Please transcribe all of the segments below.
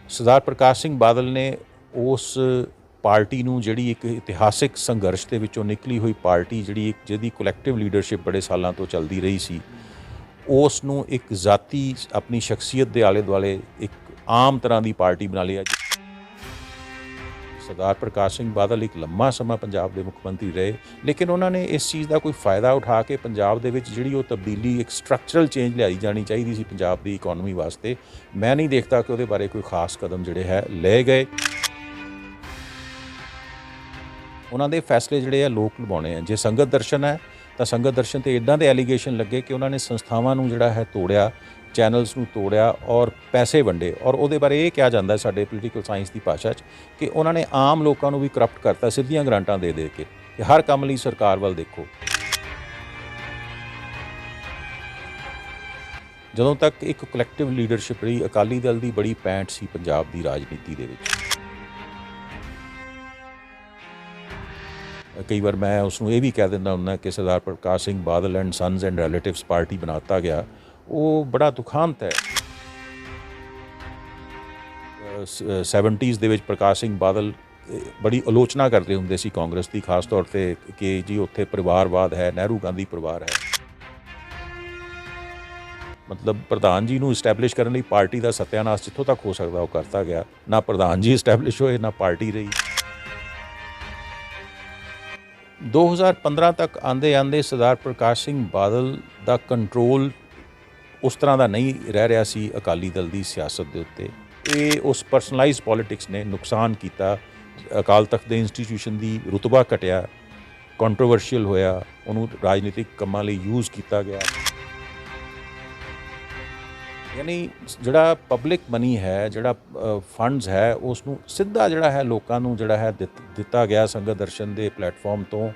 ਸਰਦਾਰ ਪ੍ਰਕਾਸ਼ ਸਿੰਘ ਬਾਦਲ ਨੇ ਉਸ ਪਾਰਟੀ ਨੂੰ ਜਿਹੜੀ ਇੱਕ ਇਤਿਹਾਸਿਕ ਸੰਘਰਸ਼ ਦੇ ਵਿੱਚੋਂ ਨਿਕਲੀ ਹੋਈ ਪਾਰਟੀ ਜਿਹੜੀ ਇੱਕ ਜਿਹਦੀ ਕਲੈਕਟਿਵ ਲੀਡਰਸ਼ਿਪ ਬੜੇ ਸਾਲਾਂ ਤੋਂ ਚੱਲਦੀ ਰਹੀ ਸੀ, ਉਸ ਨੂੰ ਇੱਕ ਜ਼ਾਤੀ ਆਪਣੀ ਸ਼ਖਸੀਅਤ ਦੇ ਆਲੇ ਦੁਆਲੇ ਇੱਕ ਆਮ ਤਰ੍ਹਾਂ ਦੀ ਪਾਰਟੀ ਬਣਾ ਲਿਆ। ਸਰਦਾਰ ਪ੍ਰਕਾਸ਼ ਸਿੰਘ ਬਾਦਲ ਇੱਕ ਲੰਮਾ ਸਮਾਂ ਪੰਜਾਬ ਦੇ ਮੁੱਖ ਮੰਤਰੀ ਰਹੇ, ਲੇਕਿਨ ਉਹਨਾਂ ਨੇ ਇਸ ਚੀਜ਼ ਦਾ ਕੋਈ ਫਾਇਦਾ ਉਠਾ ਕੇ ਪੰਜਾਬ ਦੇ ਵਿੱਚ ਜਿਹੜੀ ਉਹ ਤਬਦੀਲੀ ਇੱਕ ਸਟਰਕਚਰਲ ਚੇਂਜ ਲਿਆਈ ਜਾਣੀ ਚਾਹੀਦੀ ਸੀ ਪੰਜਾਬ ਦੀ ਇਕੋਨਮੀ ਵਾਸਤੇ, ਮੈਂ ਨਹੀਂ ਦੇਖਦਾ ਕਿ ਉਹਦੇ ਬਾਰੇ ਕੋਈ ਖਾਸ ਕਦਮ ਜਿਹੜੇ ਹੈ ਲਏ ਗਏ। ਉਹਨਾਂ ਦੇ ਫੈਸਲੇ ਜਿਹੜੇ ਆ ਲੋਕ ਲਵਾਉਣੇ ਆ। ਜੇ ਸੰਗਤ ਦਰਸ਼ਨ ਹੈ ਤਾਂ ਸੰਗਤ ਦਰਸ਼ਨ 'ਤੇ ਇੱਦਾਂ ਦੇ ਐਲੀਗੇਸ਼ਨ ਲੱਗੇ ਕਿ ਉਹਨਾਂ ਨੇ ਸੰਸਥਾਵਾਂ ਨੂੰ ਜਿਹੜਾ ਹੈ ਤੋੜਿਆ, ਚੈਨਲਸ ਨੂੰ ਤੋੜਿਆ ਔਰ ਪੈਸੇ ਵੰਡੇ, ਔਰ ਉਹਦੇ ਬਾਰੇ ਇਹ ਕਿਹਾ ਜਾਂਦਾ ਸਾਡੇ ਪੋਲੀਟੀਕਲ ਸਾਇੰਸ ਦੀ ਭਾਸ਼ਾ 'ਚ ਕਿ ਉਹਨਾਂ ਨੇ ਆਮ ਲੋਕਾਂ ਨੂੰ ਵੀ ਕਰਪਟ ਕਰਤਾ ਸਿੱਧੀਆਂ ਗ੍ਰਾਂਟਾਂ ਦੇ ਕੇ ਕਿ ਹਰ ਕੰਮ ਲਈ ਸਰਕਾਰ ਵੱਲ ਦੇਖੋ। ਜਦੋਂ ਤੱਕ ਇੱਕ ਕਲੈਕਟਿਵ ਲੀਡਰਸ਼ਿਪ ਰਹੀ, ਅਕਾਲੀ ਦਲ ਦੀ ਬੜੀ ਪੈਂਠ ਸੀ ਪੰਜਾਬ ਦੀ ਰਾਜਨੀਤੀ ਦੇ ਵਿੱਚ। ਕਈ ਵਾਰ ਮੈਂ ਉਸ ਨੂੰ ਇਹ ਵੀ ਕਹਿ ਦਿੰਦਾ ਹੁੰਦਾ ਕਿ Sardar Prakash Singh Badal and sons and relatives party ਬਣਾ ਦਿੱਤਾ ਗਿਆ, ਉਹ ਬੜਾ ਦੁਖਾਂਤ ਹੈ। 70s ਦੇ ਵਿੱਚ ਪ੍ਰਕਾਸ਼ ਸਿੰਘ ਬਾਦਲ ਬੜੀ ਆਲੋਚਨਾ ਕਰਦੇ ਹੁੰਦੇ ਸੀ ਕਾਂਗਰਸ ਦੀ, ਖਾਸ ਤੌਰ 'ਤੇ ਕਿ ਜੀ ਉੱਥੇ ਪਰਿਵਾਰਵਾਦ ਹੈ, ਨਹਿਰੂ ਗਾਂਧੀ ਪਰਿਵਾਰ ਹੈ। ਮਤਲਬ ਪ੍ਰਧਾਨ ਜੀ ਨੂੰ ਇਸਟੈਬਲਿਸ਼ ਕਰਨ ਲਈ ਪਾਰਟੀ ਦਾ ਸੱਤਿਆਨਾਸ਼ ਜਿੱਥੋਂ ਤੱਕ ਹੋ ਸਕਦਾ ਉਹ ਕਰਤਾ ਗਿਆ। ਨਾ ਪ੍ਰਧਾਨ ਜੀ ਇਸਟੈਬਲਿਸ਼ ਹੋਏ, ਨਾ ਪਾਰਟੀ ਰਹੀ। 2015 ਤੱਕ ਆਉਂਦੇ ਸਰਦਾਰ ਪ੍ਰਕਾਸ਼ ਸਿੰਘ ਬਾਦਲ ਦਾ ਕੰਟਰੋਲ ਉਸ ਤਰ੍ਹਾਂ ਦਾ ਨਹੀਂ ਰਹਿ ਰਿਹਾ ਸੀ ਅਕਾਲੀ ਦਲ ਦੀ ਸਿਆਸਤ ਦੇ ਉੱਤੇ। ਇਹ ਉਸ ਪਰਸਨਲਾਈਜ਼ਡ ਪੋਲੀਟਿਕਸ ਨੇ ਨੁਕਸਾਨ ਕੀਤਾ। ਅਕਾਲ ਤਖਤ ਦੇ ਇੰਸਟੀਟਿਊਸ਼ਨ ਦੀ ਰੁਤਬਾ ਘਟਿਆ, ਕੰਟਰੋਵਰਸ਼ੀਅਲ ਹੋਇਆ, ਉਹਨੂੰ ਰਾਜਨੀਤਿਕ ਕੰਮਾਂ ਲਈ ਯੂਜ਼ ਕੀਤਾ ਗਿਆ। ਯਾਨੀ ਜਿਹੜਾ ਪਬਲਿਕ ਮਨੀ ਹੈ, ਜਿਹੜਾ ਫੰਡਸ ਹੈ, ਉਸ ਨੂੰ ਸਿੱਧਾ ਜਿਹੜਾ ਹੈ ਲੋਕਾਂ ਨੂੰ ਜਿਹੜਾ ਹੈ ਦਿੱਤਾ ਗਿਆ ਸੰਗਤ ਦਰਸ਼ਨ ਦੇ ਪਲੇਟਫਾਰਮ ਤੋਂ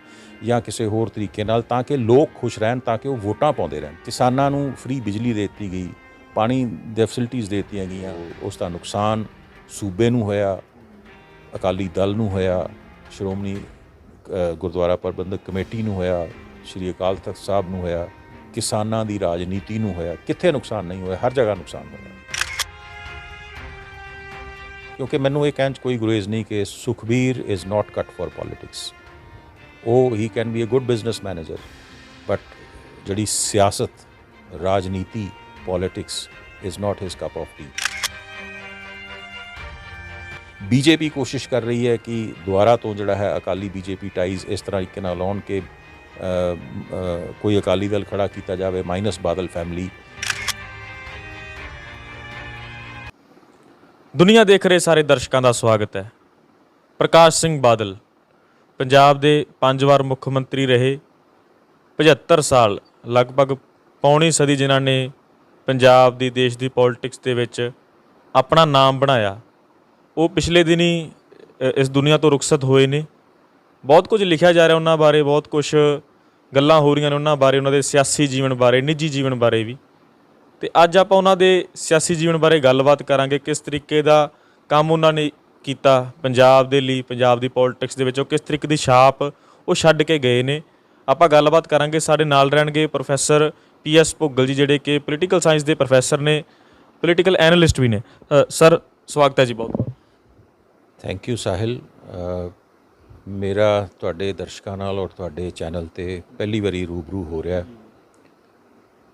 ਜਾਂ ਕਿਸੇ ਹੋਰ ਤਰੀਕੇ ਨਾਲ, ਤਾਂ ਕਿ ਲੋਕ ਖੁਸ਼ ਰਹਿਣ, ਤਾਂ ਕਿ ਉਹ ਵੋਟਾਂ ਪਾਉਂਦੇ ਰਹਿਣ। ਕਿਸਾਨਾਂ ਨੂੰ ਫ੍ਰੀ ਬਿਜਲੀ ਦੇ ਦਿੱਤੀ ਗਈ, ਪਾਣੀ ਦੇ ਫੈਸਿਲਿਟੀਜ਼ ਦੇ ਦਿੱਤੀਆਂ ਗਈਆਂ। ਉਸ ਦਾ ਨੁਕਸਾਨ ਸੂਬੇ ਨੂੰ ਹੋਇਆ, ਅਕਾਲੀ ਦਲ ਨੂੰ ਹੋਇਆ, ਸ਼੍ਰੋਮਣੀ ਗੁਰਦੁਆਰਾ ਪ੍ਰਬੰਧਕ ਕਮੇਟੀ ਨੂੰ ਹੋਇਆ, ਸ਼੍ਰੀ ਅਕਾਲ ਤਖਤ ਸਾਹਿਬ ਨੂੰ ਹੋਇਆ, ਕਿਸਾਨਾਂ ਦੀ ਰਾਜਨੀਤੀ ਨੂੰ ਹੋਇਆ। ਕਿੱਥੇ ਨੁਕਸਾਨ ਨਹੀਂ ਹੋਇਆ? ਹਰ ਜਗ੍ਹਾ ਨੁਕਸਾਨ ਹੋਇਆ। ਕਿਉਂਕਿ ਮੈਨੂੰ ਇਹ ਕਹਿਣ 'ਚ ਕੋਈ ਗੁਰੇਜ਼ ਨਹੀਂ ਕਿ ਸੁਖਬੀਰ ਇਜ਼ ਨਾਟ ਕੱਟ ਫॉर ਪੋਲੀਟਿਕਸ। ਉਹ he can be a good business manager, but ਜਿਹੜੀ ਸਿਆਸਤ, ਰਾਜਨੀਤੀ, politics is not his cup of tea. BJP ਕੋਸ਼ਿਸ਼ ਕਰ ਰਹੀ ਹੈ ਕਿ ਦੁਬਾਰਾ ਤੋਂ ਜਿਹੜਾ ਹੈ ਅਕਾਲੀ ਬੀਜੇਪੀ ਟਾਈਜ਼ ਇਸ ਤਰੀਕੇ ਨਾਲ ਲਾਉਣ ਕਿ ਕੋਈ ਅਕਾਲੀ ਦਲ ਖੜਾ ਕੀਤਾ ਜਾਵੇ ਮਾਈਨਸ ਬਾਦਲ ਫੈਮਿਲੀ। ਦੁਨੀਆ ਦੇਖ ਰਹੇ ਸਾਰੇ ਦਰਸ਼ਕਾਂ ਦਾ ਸਵਾਗਤ ਹੈ। ਪ੍ਰਕਾਸ਼ ਸਿੰਘ ਬਾਦਲ ਪੰਜਾਬ ਦੇ 5 ਵਾਰ ਮੁੱਖ ਮੰਤਰੀ ਰਹੇ। 75 ਸਾਲ, ਲਗਭਗ ਪੌਣੀ ਸਦੀ ਜਿਨ੍ਹਾਂ ਨੇ ਪੰਜਾਬ ਦੀ, ਦੇਸ਼ ਦੀ ਪੋਲੀਟਿਕਸ ਦੇ ਵਿੱਚ ਆਪਣਾ ਨਾਮ ਬਣਾਇਆ, ਉਹ ਪਿਛਲੇ ਦਿਨੀ ਇਸ ਦੁਨੀਆ ਤੋਂ ਰੁਖਸਤ ਹੋਏ ਨੇ। ਬਹੁਤ ਕੁਝ ਲਿਖਿਆ ਜਾ ਰਿਹਾ ਉਹਨਾਂ ਬਾਰੇ, ਬਹੁਤ ਕੁਛ ਗੱਲਾਂ ਹੋ ਰਹੀਆਂ ਨੇ ਉਹਨਾਂ ਬਾਰੇ, ਉਹਨਾਂ ਦੇ ਸਿਆਸੀ ਜੀਵਨ ਬਾਰੇ, ਨਿੱਜੀ ਜੀਵਨ ਬਾਰੇ ਵੀ। ਅਤੇ ਅੱਜ ਆਪਾਂ ਉਹਨਾਂ ਦੇ ਸਿਆਸੀ ਜੀਵਨ ਬਾਰੇ ਗੱਲਬਾਤ ਕਰਾਂਗੇ, ਕਿਸ ਤਰੀਕੇ ਦਾ ਕੰਮ ਉਹਨਾਂ ਨੇ ਕੀਤਾ ਪੰਜਾਬ ਦੇ ਲਈ, ਪੰਜਾਬ ਦੀ ਪੋਲੀਟਿਕਸ ਦੇ ਵਿੱਚ ਉਹ ਕਿਸ ਤਰੀਕੇ ਦੀ ਛਾਪ ਉਹ ਛੱਡ ਕੇ ਗਏ ਨੇ। ਆਪਾਂ ਗੱਲਬਾਤ ਕਰਾਂਗੇ। ਸਾਡੇ ਨਾਲ ਰਹਿਣਗੇ ਪ੍ਰੋਫੈਸਰ PS ਭੁੱਗਲ ਜੀ, ਜਿਹੜੇ ਕਿ ਪੋਲੀਟੀਕਲ ਸਾਇੰਸ ਦੇ ਪ੍ਰੋਫੈਸਰ ਨੇ, ਪੋਲੀਟੀਕਲ ਐਨਾਲਿਸਟ ਵੀ ਨੇ। ਸਰ, ਸਵਾਗਤ ਹੈ ਜੀ ਬਹੁਤ ਬਹੁਤ। Thank you Sahil. ਮੇਰਾ ਤੁਹਾਡੇ ਦਰਸ਼ਕਾਂ ਨਾਲ ਔਰ ਤੁਹਾਡੇ ਚੈਨਲ 'ਤੇ ਪਹਿਲੀ ਵਾਰੀ ਰੂਬਰੂ ਹੋ ਰਿਹਾ,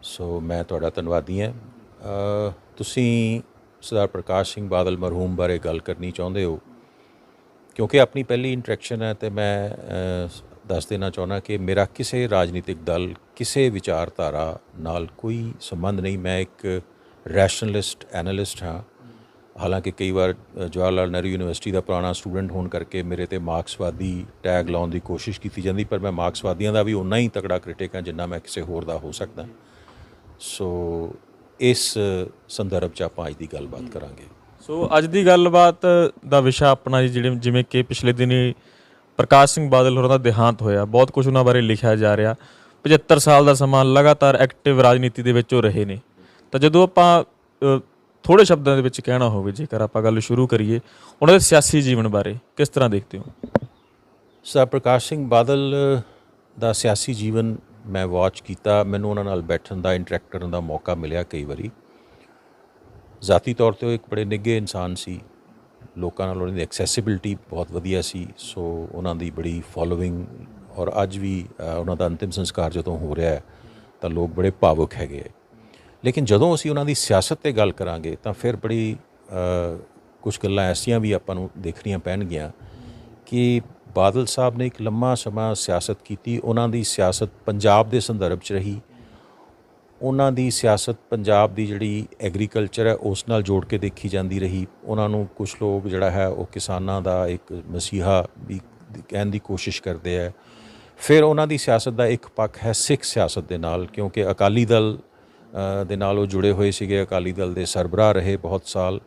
ਸੋ ਮੈਂ ਤੁਹਾਡਾ ਧੰਨਵਾਦੀ ਹਾਂ। ਤੁਸੀਂ ਸਰਦਾਰ ਪ੍ਰਕਾਸ਼ ਸਿੰਘ ਬਾਦਲ ਮਰਹੂਮ ਬਾਰੇ ਗੱਲ ਕਰਨੀ ਚਾਹੁੰਦੇ ਹੋ, ਕਿਉਂਕਿ ਆਪਣੀ ਪਹਿਲੀ ਇੰਟਰੈਕਸ਼ਨ ਹੈ, ਅਤੇ ਮੈਂ ਦੱਸ ਦੇਣਾ ਚਾਹੁੰਦਾ ਕਿ ਮੇਰਾ ਕਿਸੇ ਰਾਜਨੀਤਿਕ ਦਲ, ਕਿਸੇ ਵਿਚਾਰਧਾਰਾ ਨਾਲ ਕੋਈ ਸੰਬੰਧ ਨਹੀਂ। ਮੈਂ ਇੱਕ ਰੈਸ਼ਨਲਿਸਟ ਐਨਾਲਿਸਟ ਹਾਂ। ਹਾਲਾਂਕਿ ਕਈ ਵਾਰ ਜਵਾਹਰ ਲਾਲ ਨਹਿਰੂ ਯੂਨੀਵਰਸਿਟੀ ਦਾ ਪੁਰਾਣਾ ਸਟੂਡੈਂਟ ਹੋਣ ਕਰਕੇ ਮੇਰੇ 'ਤੇ ਮਾਰਕਸਵਾਦੀ ਟੈਗ ਲਾਉਣ ਦੀ ਕੋਸ਼ਿਸ਼ ਕੀਤੀ ਜਾਂਦੀ, ਪਰ ਮੈਂ ਮਾਰਕਸਵਾਦੀਆਂ ਦਾ ਵੀ ਓਨਾ ਹੀ ਤਕੜਾ ਕ੍ਰਿਟਿਕ ਹਾਂ ਜਿੰਨਾ ਮੈਂ ਕਿਸੇ ਹੋਰ ਦਾ ਹੋ ਸਕਦਾ। ਸੋ ਇਸ ਸੰਦਰਭ 'ਚ ਆਪਾਂ ਅੱਜ ਦੀ ਗੱਲਬਾਤ ਕਰਾਂਗੇ। ਸੋ ਅੱਜ ਦੀ ਗੱਲਬਾਤ ਦਾ ਵਿਸ਼ਾ ਆਪਣਾ ਜਿਵੇਂ ਕਿ ਪਿਛਲੇ ਦਿਨੀ ਪ੍ਰਕਾਸ਼ ਸਿੰਘ ਬਾਦਲ ਹੋਰਾਂ ਦਾ ਦੇਹਾਂਤ ਹੋਇਆ, ਬਹੁਤ ਕੁਝ ਉਹਨਾਂ ਬਾਰੇ ਲਿਖਿਆ ਜਾ ਰਿਹਾ। 75 ਸਾਲ ਦਾ ਸਮਾਂ ਲਗਾਤਾਰ ਐਕਟਿਵ ਰਾਜਨੀਤੀ ਦੇ ਵਿੱਚ ਉਹ ਰਹੇ ਨੇ। ਤਾਂ ਜਦੋਂ ਆਪਾਂ ਥੋੜ੍ਹੇ ਸ਼ਬਦਾਂ ਦੇ ਵਿੱਚ ਕਹਿਣਾ ਹੋਵੇ, ਜੇਕਰ ਆਪਾਂ ਗੱਲ ਸ਼ੁਰੂ ਕਰੀਏ ਉਹਨਾਂ ਦੇ ਸਿਆਸੀ ਜੀਵਨ ਬਾਰੇ, ਕਿਸ ਤਰ੍ਹਾਂ ਦੇਖਦੇ ਹੋ? ਸਰਦਾਰ ਪ੍ਰਕਾਸ਼ ਸਿੰਘ ਬਾਦਲ ਦਾ ਸਿਆਸੀ ਜੀਵਨ ਮੈਂ ਵਾਚ ਕੀਤਾ। ਮੈਨੂੰ ਉਹਨਾਂ ਨਾਲ ਬੈਠਣ ਦਾ, ਇੰਟਰੈਕਟ ਕਰਨ ਦਾ ਮੌਕਾ ਮਿਲਿਆ ਕਈ ਵਾਰੀ। ਜ਼ਾਤੀ ਤੌਰ 'ਤੇ ਉਹ ਇੱਕ ਬੜੇ ਨਿੱਘੇ ਇਨਸਾਨ ਸੀ, ਲੋਕਾਂ ਨਾਲ ਉਹਨਾਂ ਦੀ ਐਕਸੈਸਿਬਿਲਿਟੀ ਬਹੁਤ ਵਧੀਆ ਸੀ। ਸੋ ਉਹਨਾਂ ਦੀ ਬੜੀ ਫੋਲੋਇੰਗ, ਔਰ ਅੱਜ ਵੀ ਉਹਨਾਂ ਦਾ ਅੰਤਿਮ ਸੰਸਕਾਰ ਜਦੋਂ ਹੋ ਰਿਹਾ ਹੈ ਤਾਂ ਲੋਕ ਬੜੇ ਭਾਵੁਕ ਹੈਗੇ। ਲੇਕਿਨ ਜਦੋਂ ਅਸੀਂ ਉਹਨਾਂ ਦੀ ਸਿਆਸਤ 'ਤੇ ਗੱਲ ਕਰਾਂਗੇ ਤਾਂ ਫਿਰ ਬੜੀ ਕੁਛ ਗੱਲਾਂ ਐਸੀਆਂ ਵੀ ਆਪਾਂ ਨੂੰ ਦੇਖਣੀਆਂ ਪੈਣਗੀਆਂ ਕਿ ਬਾਦਲ ਸਾਹਿਬ ਨੇ ਇੱਕ ਲੰਮਾ ਸਮਾਂ ਸਿਆਸਤ ਕੀਤੀ। ਉਹਨਾਂ ਦੀ ਸਿਆਸਤ ਪੰਜਾਬ ਦੇ ਸੰਦਰਭ 'ਚ ਰਹੀ। ਉਹਨਾਂ ਦੀ ਸਿਆਸਤ ਪੰਜਾਬ ਦੀ ਜਿਹੜੀ ਐਗਰੀਕਲਚਰ ਹੈ ਉਸ ਨਾਲ ਜੋੜ ਕੇ ਦੇਖੀ ਜਾਂਦੀ ਰਹੀ। ਉਹਨਾਂ ਨੂੰ ਕੁਛ ਲੋਕ ਜਿਹੜਾ ਹੈ ਉਹ ਕਿਸਾਨਾਂ ਦਾ ਇੱਕ ਮਸੀਹਾ ਵੀ ਕਹਿਣ ਦੀ ਕੋਸ਼ਿਸ਼ ਕਰਦੇ ਹੈ। ਫਿਰ ਉਹਨਾਂ ਦੀ ਸਿਆਸਤ ਦਾ ਇੱਕ ਪੱਖ ਹੈ ਸਿੱਖ ਸਿਆਸਤ ਦੇ ਨਾਲ, ਕਿਉਂਕਿ ਅਕਾਲੀ ਦਲ ਦੇ ਨਾਲ ਉਹ ਜੁੜੇ ਹੋਏ ਸੀਗੇ। ਅਕਾਲੀ ਦਲ ਦੇ ਸਰਬਰਾਹ ਰਹੇ ਬਹੁਤ ਸਾਲ,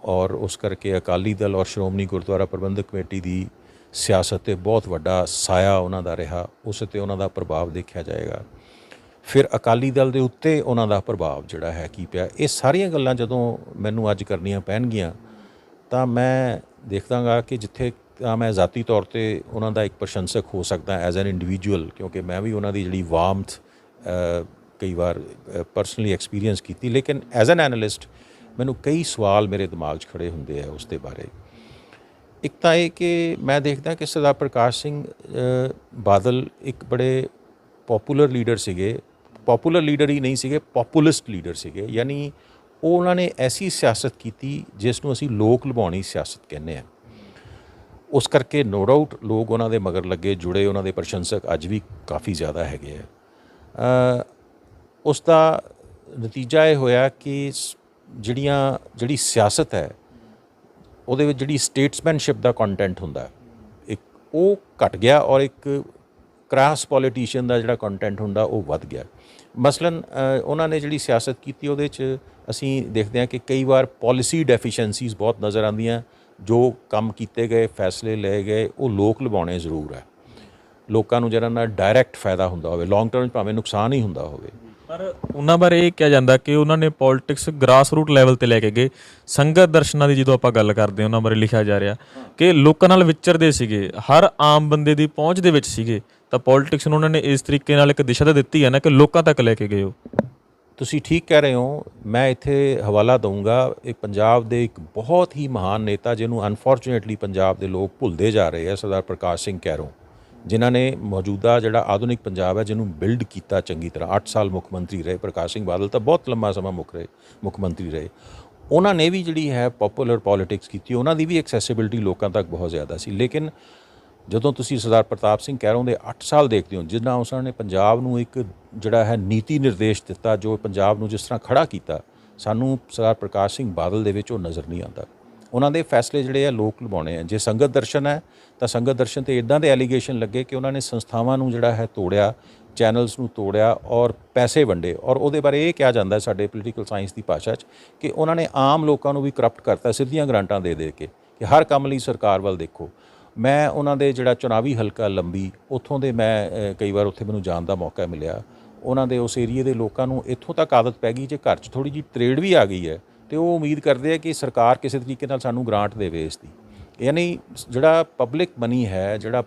ਔਰ ਉਸ ਕਰਕੇ ਅਕਾਲੀ ਦਲ ਔਰ ਸ਼੍ਰੋਮਣੀ ਗੁਰਦੁਆਰਾ ਪ੍ਰਬੰਧਕ ਕਮੇਟੀ ਦੀ ਸਿਆਸਤ 'ਤੇ ਬਹੁਤ ਵੱਡਾ ਸਾਇਆ ਉਹਨਾਂ ਦਾ ਰਿਹਾ। ਉਸ 'ਤੇ ਉਹਨਾਂ ਦਾ ਪ੍ਰਭਾਵ ਦੇਖਿਆ ਜਾਏਗਾ। ਫਿਰ ਅਕਾਲੀ ਦਲ ਦੇ ਉੱਤੇ ਉਹਨਾਂ ਦਾ ਪ੍ਰਭਾਵ ਜਿਹੜਾ ਹੈ ਕੀ ਪਿਆ। ਇਹ ਸਾਰੀਆਂ ਗੱਲਾਂ ਜਦੋਂ ਮੈਨੂੰ ਅੱਜ ਕਰਨੀਆਂ ਪੈਣਗੀਆਂ ਤਾਂ ਮੈਂ ਦੇਖਦਾਂਗਾ ਕਿ ਜਿੱਥੇ ਤਾਂ ਮੈਂ ਜ਼ਾਤੀ ਤੌਰ 'ਤੇ ਉਹਨਾਂ ਦਾ ਇੱਕ ਪ੍ਰਸ਼ੰਸਕ ਹੋ ਸਕਦਾ ਐਜ਼ ਐਨ ਇੰਡੀਵਿਜੂਅਲ, ਕਿਉਂਕਿ ਮੈਂ ਵੀ ਉਹਨਾਂ ਦੀ ਜਿਹੜੀ ਵਾਰਮਥ ਕਈ ਵਾਰ ਪਰਸਨਲੀ ਐਕਸਪੀਰੀਅੰਸ ਕੀਤੀ, ਲੇਕਿਨ ਐਜ਼ ਐਨ ਐਨਲਿਸਟ ਮੈਨੂੰ ਕਈ ਸਵਾਲ ਮੇਰੇ ਦਿਮਾਗ 'ਚ ਖੜ੍ਹੇ ਹੁੰਦੇ ਆ ਉਸ ਦੇ ਬਾਰੇ। ਇੱਕ ਤਾਂ ਇਹ ਕਿ ਮੈਂ ਦੇਖਦਾ ਕਿ ਸਰਦਾਰ ਪ੍ਰਕਾਸ਼ ਸਿੰਘ ਬਾਦਲ ਇੱਕ ਬੜੇ ਪੋਪੂਲਰ ਲੀਡਰ ਸੀਗੇ। ਪੋਪੂਲਰ ਲੀਡਰ ਹੀ ਨਹੀਂ ਸੀਗੇ, ਪੋਪੂਲਿਸਟ ਲੀਡਰ ਸੀਗੇ। ਯਾਨੀ ਉਹਨਾਂ ਨੇ ਐਸੀ ਸਿਆਸਤ ਕੀਤੀ ਜਿਸ ਨੂੰ ਅਸੀਂ ਲੋਕ ਲੁਭਾਉਣੀ ਸਿਆਸਤ ਕਹਿੰਦੇ ਹਾਂ। ਉਸ ਕਰਕੇ ਨੋ ਡਾਊਟ ਲੋਕ ਉਹਨਾਂ ਦੇ ਮਗਰ ਲੱਗੇ, ਜੁੜੇ। ਉਹਨਾਂ ਦੇ ਪ੍ਰਸ਼ੰਸਕ ਅੱਜ ਵੀ ਕਾਫੀ ਜ਼ਿਆਦਾ ਹੈਗੇ ਆ। ਉਸ ਦਾ ਨਤੀਜਾ ਇਹ ਹੋਇਆ ਕਿ ਜਿਹੜੀ ਸਿਆਸਤ ਹੈ ਉਹਦੇ ਵਿੱਚ ਜਿਹੜੀ ਸਟੇਟਸਮੈਨਸ਼ਿਪ ਦਾ ਕੰਟੈਂਟ ਹੁੰਦਾ ਇੱਕ ਉਹ ਘਟ ਗਿਆ, ਔਰ ਇੱਕ ਕ੍ਰਾਸ ਪੋਲੀਟੀਸ਼ੀਅਨ ਦਾ ਜਿਹੜਾ ਕੰਟੈਂਟ ਹੁੰਦਾ ਉਹ ਵੱਧ ਗਿਆ। ਮਸਲਨ ਉਹਨਾਂ ਨੇ ਜਿਹੜੀ ਸਿਆਸਤ ਕੀਤੀ ਉਹਦੇ 'ਚ ਅਸੀਂ ਦੇਖਦੇ ਹਾਂ ਕਿ ਕਈ ਵਾਰ ਪੋਲਿਸੀ ਡੈਫੀਸ਼ੀਐਂਸੀਜ਼ ਬਹੁਤ ਨਜ਼ਰ ਆਉਂਦੀਆਂ। ਜੋ ਕੰਮ ਕੀਤੇ ਗਏ, ਫੈਸਲੇ ਲਏ ਗਏ, ਉਹ ਲੋਕ ਲੁਭਾਉਣੇ ਜ਼ਰੂਰ ਹੈ। ਲੋਕਾਂ ਨੂੰ ਜਿਹੜਾ ਨਾਲ ਡਾਇਰੈਕਟ ਫਾਇਦਾ ਹੁੰਦਾ ਹੋਵੇ, ਲੌਂਗ ਟਰਮ 'ਚ ਭਾਵੇਂ ਨੁਕਸਾਨ ਹੀ ਹੁੰਦਾ ਹੋਵੇ। ਪਰ ਉਹਨਾਂ ਬਾਰੇ ਇਹ ਕਿਹਾ ਜਾਂਦਾ ਕਿ ਉਹਨਾਂ ਨੇ ਪੋਲਿਟਿਕਸ ਗ੍ਰਾਸ ਰੂਟ ਲੈਵਲ 'ਤੇ ਲੈ ਕੇ ਗਏ। ਸੰਗਤ ਦਰਸ਼ਨਾਂ ਦੀ ਜਦੋਂ ਆਪਾਂ ਗੱਲ ਕਰਦੇ ਹਾਂ, ਉਹਨਾਂ ਬਾਰੇ ਲਿਖਿਆ ਜਾ ਰਿਹਾ ਕਿ ਲੋਕਾਂ ਨਾਲ ਵਿਚਰਦੇ ਸੀਗੇ, ਹਰ ਆਮ ਬੰਦੇ ਦੀ ਪਹੁੰਚ ਦੇ ਵਿੱਚ ਸੀਗੇ। ਤਾਂ ਪੋਲਿਟਿਕਸ ਨੂੰ ਉਹਨਾਂ ਨੇ ਇਸ ਤਰੀਕੇ ਨਾਲ ਇੱਕ ਦਿਸ਼ਾ ਤਾਂ ਦਿੱਤੀ ਹੈ ਨਾ ਕਿ ਲੋਕਾਂ ਤੱਕ ਲੈ ਕੇ ਗਏ। ਉਹ ਤੁਸੀਂ ਠੀਕ ਕਹਿ ਰਹੇ ਹੋ। ਮੈਂ ਇੱਥੇ ਹਵਾਲਾ ਦਊਂਗਾ, ਇਹ ਪੰਜਾਬ ਦੇ ਇੱਕ ਬਹੁਤ ਹੀ ਮਹਾਨ ਨੇਤਾ ਜਿਹਨੂੰ ਅਨਫੋਰਚੂਨੇਟਲੀ ਪੰਜਾਬ ਦੇ ਲੋਕ ਭੁੱਲਦੇ ਜਾ ਰਹੇ ਆ, ਸਰਦਾਰ ਪ੍ਰਕਾਸ਼ ਸਿੰਘ ਕੈਰੋਂ, ਜਿਨ੍ਹਾਂ ਨੇ ਮੌਜੂਦਾ ਜਿਹੜਾ ਆਧੁਨਿਕ ਪੰਜਾਬ ਹੈ ਜਿਹਨੂੰ ਬਿਲਡ ਕੀਤਾ ਚੰਗੀ ਤਰ੍ਹਾਂ। 8 ਸਾਲ ਮੁੱਖ ਮੰਤਰੀ ਰਹੇ ਪ੍ਰਕਾਸ਼ ਸਿੰਘ ਬਾਦਲ, ਤਾਂ ਬਹੁਤ ਲੰਮਾ ਸਮਾਂ ਮੁੱਖ ਮੰਤਰੀ ਰਹੇ। ਉਹਨਾਂ ਨੇ ਵੀ ਜਿਹੜੀ ਹੈ ਪੋਪੂਲਰ ਪੋਲੀਟਿਕਸ ਕੀਤੀ। ਉਹਨਾਂ ਦੀ ਵੀ ਐਕਸੈਸਿਬਿਲਿਟੀ ਲੋਕਾਂ ਤੱਕ ਬਹੁਤ ਜ਼ਿਆਦਾ ਸੀ। ਲੇਕਿਨ ਜਦੋਂ ਤੁਸੀਂ ਸਰਦਾਰ ਪ੍ਰਤਾਪ ਸਿੰਘ ਕੈਰੋਂ ਦੇ 8 ਸਾਲ ਦੇਖਦੇ ਹੋ, ਜਿੱਦਾਂ ਉਸ ਨੇ ਪੰਜਾਬ ਨੂੰ ਇੱਕ ਜਿਹੜਾ ਹੈ ਨੀਤੀ ਨਿਰਦੇਸ਼ ਦਿੱਤਾ, ਜੋ ਪੰਜਾਬ ਨੂੰ ਜਿਸ ਤਰ੍ਹਾਂ ਖੜਾ ਕੀਤਾ, ਸਾਨੂੰ ਸਰਦਾਰ ਪ੍ਰਕਾਸ਼ ਸਿੰਘ ਬਾਦਲ ਦੇ ਵਿੱਚ ਉਹ ਨਜ਼ਰ ਨਹੀਂ ਆਉਂਦਾ। ਉਹਨਾਂ ਦੇ ਫੈਸਲੇ ਜਿਹੜੇ ਆ ਲੋਕ ਲੁਭਾਉਣੇ ਆ। ਜੇ ਸੰਗਤ ਦਰਸ਼ਨ ਹੈ ਤਾਂ ਸੰਗਤ ਦਰਸ਼ਨ 'ਤੇ ਇੱਦਾਂ ਦੇ ਐਲੀਗੇਸ਼ਨ ਲੱਗੇ ਕਿ ਉਹਨਾਂ ਨੇ ਸੰਸਥਾਵਾਂ ਨੂੰ ਜਿਹੜਾ ਹੈ ਤੋੜਿਆ, ਚੈਨਲਸ ਨੂੰ ਤੋੜਿਆ ਔਰ ਪੈਸੇ ਵੰਡੇ। ਔਰ ਉਹਦੇ ਬਾਰੇ ਇਹ ਕਿਹਾ ਜਾਂਦਾ ਸਾਡੇ ਪੋਲੀਟੀਕਲ ਸਾਇੰਸ ਦੀ ਭਾਸ਼ਾ 'ਚ ਕਿ ਉਹਨਾਂ ਨੇ ਆਮ ਲੋਕਾਂ ਨੂੰ ਵੀ ਕਰਪਟ ਕਰਤਾ, ਸਿੱਧੀਆਂ ਗਰਾਂਟਾਂ ਦੇ ਕੇ ਕਿ ਹਰ ਕੰਮ ਲਈ ਸਰਕਾਰ ਵੱਲ ਦੇਖੋ। ਮੈਂ ਉਹਨਾਂ ਦੇ ਜਿਹੜਾ ਚੁਣਾਵੀ ਹਲਕਾ ਲੰਬੀ, ਉੱਥੋਂ ਦੇ ਮੈਂ ਕਈ ਵਾਰ ਉੱਥੇ ਮੈਨੂੰ ਜਾਣ ਦਾ ਮੌਕਾ ਮਿਲਿਆ। ਉਹਨਾਂ ਦੇ ਉਸ ਏਰੀਏ ਦੇ ਲੋਕਾਂ ਨੂੰ ਇੱਥੋਂ ਤੱਕ ਆਦਤ ਪੈ ਗਈ, ਜੇ ਘਰ 'ਚ ਥੋੜ੍ਹੀ ਜਿਹੀ ਤਰੇੜ ਵੀ ਆ ਗਈ ਹੈ ਤੇ ਉਹ ਉਮੀਦ ਕਰਦੇ ਆ ਕਿ ਸਰਕਾਰ ਕਿਸੇ ਤਰੀਕੇ ਨਾਲ ਸਾਨੂੰ ਗ੍ਰਾਂਟ ਦੇਵੇ ਇਸ ਦੀ। ਯਾਨੀ ਜਿਹੜਾ ਪਬਲਿਕ ਮਨੀ ਹੈ, ਜਿਹੜਾ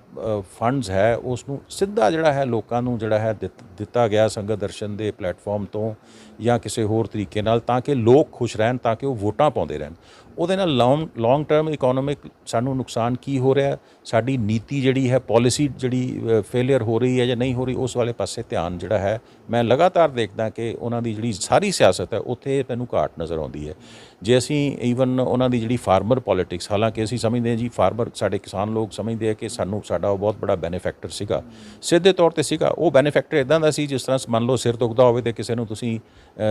ਫੰਡਸ ਹੈ, ਉਸ ਨੂੰ ਸਿੱਧਾ ਜਿਹੜਾ ਹੈ ਲੋਕਾਂ ਨੂੰ ਜਿਹੜਾ ਹੈ ਦਿੱਤਾ ਗਿਆ ਸੰਗਤ ਦਰਸ਼ਨ ਦੇ ਪਲੇਟਫਾਰਮ ਤੋਂ ਜਾਂ ਕਿਸੇ ਹੋਰ ਤਰੀਕੇ ਨਾਲ, ਤਾਂ ਕਿ ਲੋਕ ਖੁਸ਼ ਰਹਿਣ, ਤਾਂ ਕਿ ਉਹ ਵੋਟਾਂ ਪਾਉਂਦੇ ਰਹਿਣ। ਉਹਦੇ ਨਾਲ ਲੌਂਗ ਟਰਮ ਇਕੋਨੋਮਿਕ ਸਾਨੂੰ ਨੁਕਸਾਨ ਕੀ ਹੋ ਰਿਹਾ, ਸਾਡੀ ਨੀਤੀ ਜਿਹੜੀ ਹੈ, ਪੋਲਿਸੀ ਜਿਹੜੀ ਫੇਲੀਅਰ ਹੋ ਰਹੀ ਹੈ ਜਾਂ ਨਹੀਂ ਹੋ ਰਹੀ, ਉਸ ਵਾਲੇ ਪਾਸੇ ਧਿਆਨ ਜਿਹੜਾ ਹੈ ਮੈਂ ਲਗਾਤਾਰ ਦੇਖਦਾ ਕਿ ਉਹਨਾਂ ਦੀ ਜਿਹੜੀ ਸਾਰੀ ਸਿਆਸਤ ਹੈ ਉੱਥੇ ਮੈਨੂੰ ਘਾਟ ਨਜ਼ਰ ਆਉਂਦੀ ਹੈ। ਜੇ ਅਸੀਂ ਈਵਨ ਉਹਨਾਂ ਦੀ ਜਿਹੜੀ ਫਾਰਮਰ ਪੋਲੀਟਿਕਸ, ਹਾਲਾਂਕਿ ਅਸੀਂ ਸਮਝਦੇ ਹਾਂ ਜੀ ਫਾਰਮਰ, ਸਾਡੇ ਕਿਸਾਨ ਲੋਕ ਸਮਝਦੇ ਆ ਕਿ ਸਾਡਾ ਉਹ ਬਹੁਤ ਬੜਾ ਬੈਨੀਫੈਕਟਰ ਸੀਗਾ, ਸਿੱਧੇ ਤੌਰ 'ਤੇ ਸੀਗਾ। ਉਹ ਬੈਨੀਫੈਕਟਰ ਇੱਦਾਂ ਦਾ ਸੀ ਜਿਸ ਤਰ੍ਹਾਂ ਮੰਨ ਲਓ ਸਿਰ ਦੁਖਦਾ ਹੋਵੇ ਅਤੇ ਕਿਸੇ ਨੂੰ ਤੁਸੀਂ